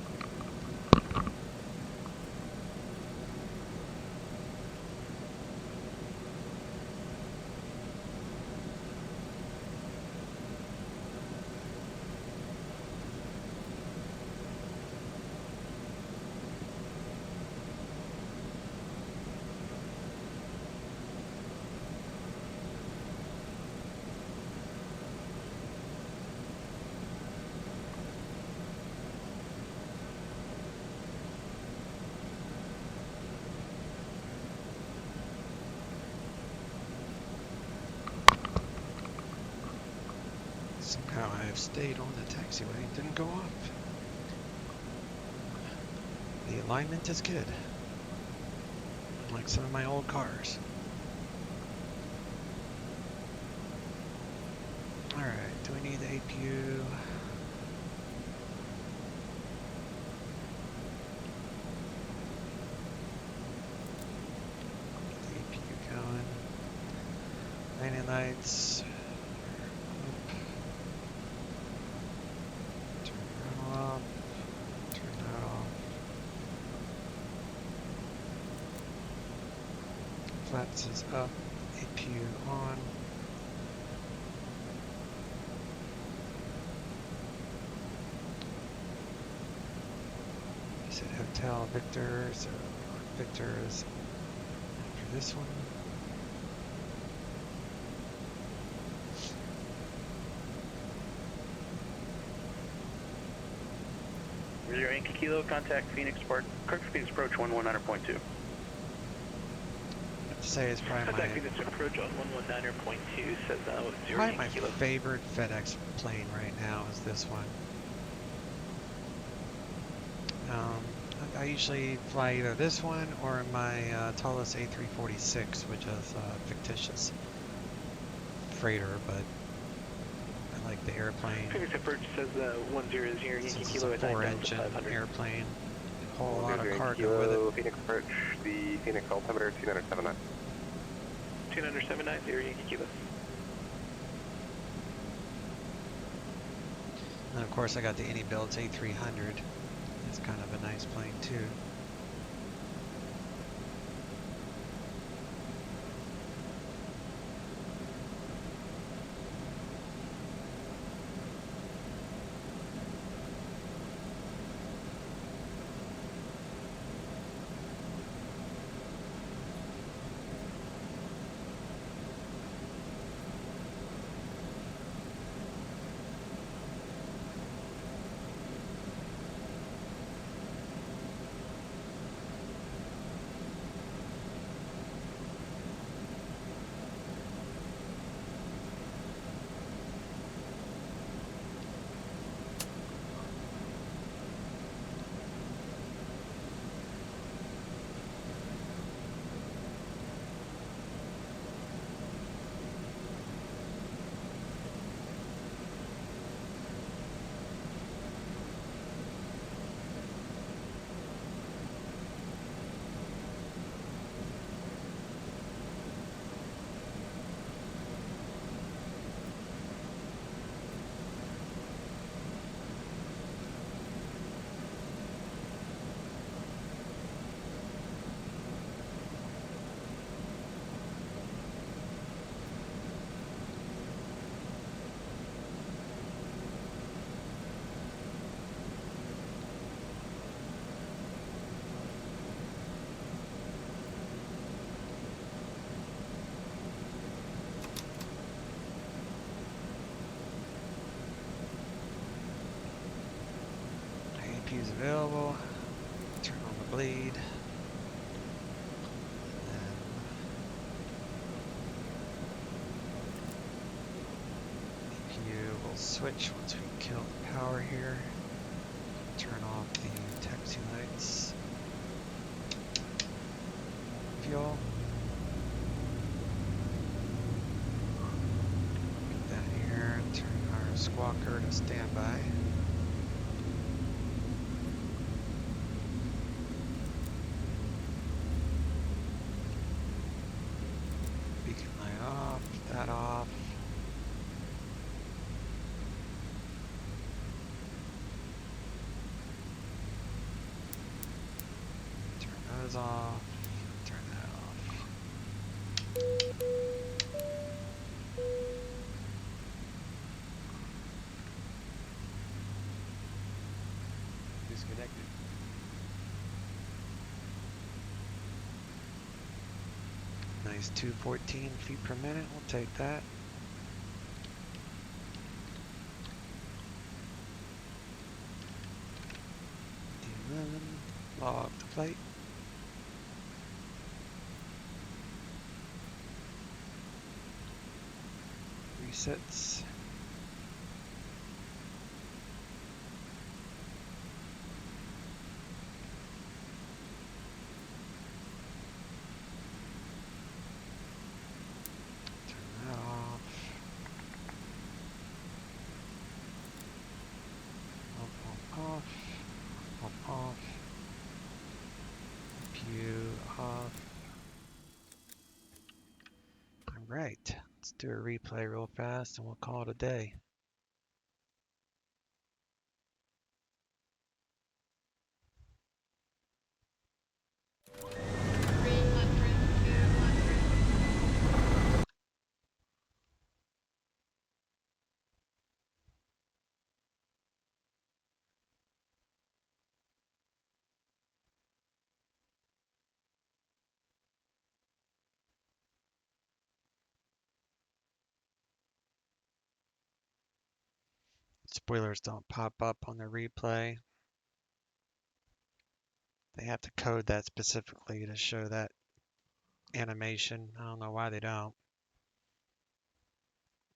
A: Somehow I have stayed on the taxiway and didn't go off. The alignment is good, like some of my old cars. Alright, do we need the APU? Get the APU going. Landing lights. Turn that off. Turn that off. Flaps is up. APU on. Is it Hotel Victor? So Victor is after this one.
E: Your Yankee Kilo, contact Phoenix Park, Phoenix Approach 119.2.
A: I have to say it's probably
H: Contact
A: my,
H: Phoenix Approach on 119.2 says that was 0
A: probably my
H: Yankee Kilo.
A: favorite FedEx plane right now is this one. I usually fly either this one or my tallest A346, which is a fictitious freighter, but I like the airplane.
H: Phoenix Approach says 10 Yankee
A: Since it's
H: Kilo
A: a
H: at
A: 4-engine
H: 9,500.
A: airplane, a whole lot of cargo with it.
C: Phoenix Approach, the Phoenix altimeter 2979.
H: 2979, 0 Yankee Kilo.
A: And of course I got the Any-Builds A300. It's kind of a nice plane too. APU's available. Turn on the bleed. And then APU will switch once we kill the power here. Turn off the taxi lights. Fuel. Get that here. Turn our squawker to standby. is off. Turn that off.
I: Disconnected.
A: Nice 214 feet per minute. We'll take that. MD-11. Log the flight. Resets. Turn that off. Off. Off. View off. Alright, let's do a replay real fast and we'll call it a day. Spoilers don't pop up on the replay. They have to code that specifically to show that animation. I don't know why they don't.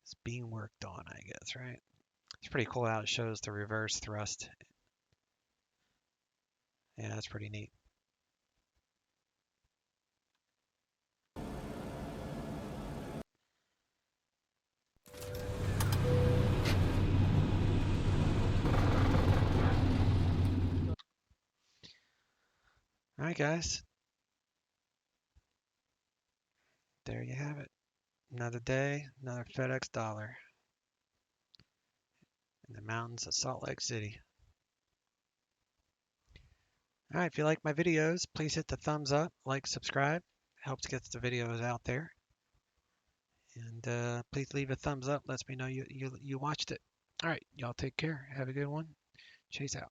A: It's being worked on, I guess, right? It's pretty cool how it shows the reverse thrust. Yeah, that's pretty neat. All right, guys. There you have it. Another day, another FedEx dollar in the mountains of Salt Lake City. All right, if you like my videos, please hit the thumbs up, like, subscribe. It helps get the videos out there. And please leave a thumbs up. Lets me know you watched it. All right, y'all take care. Have a good one. Chase out.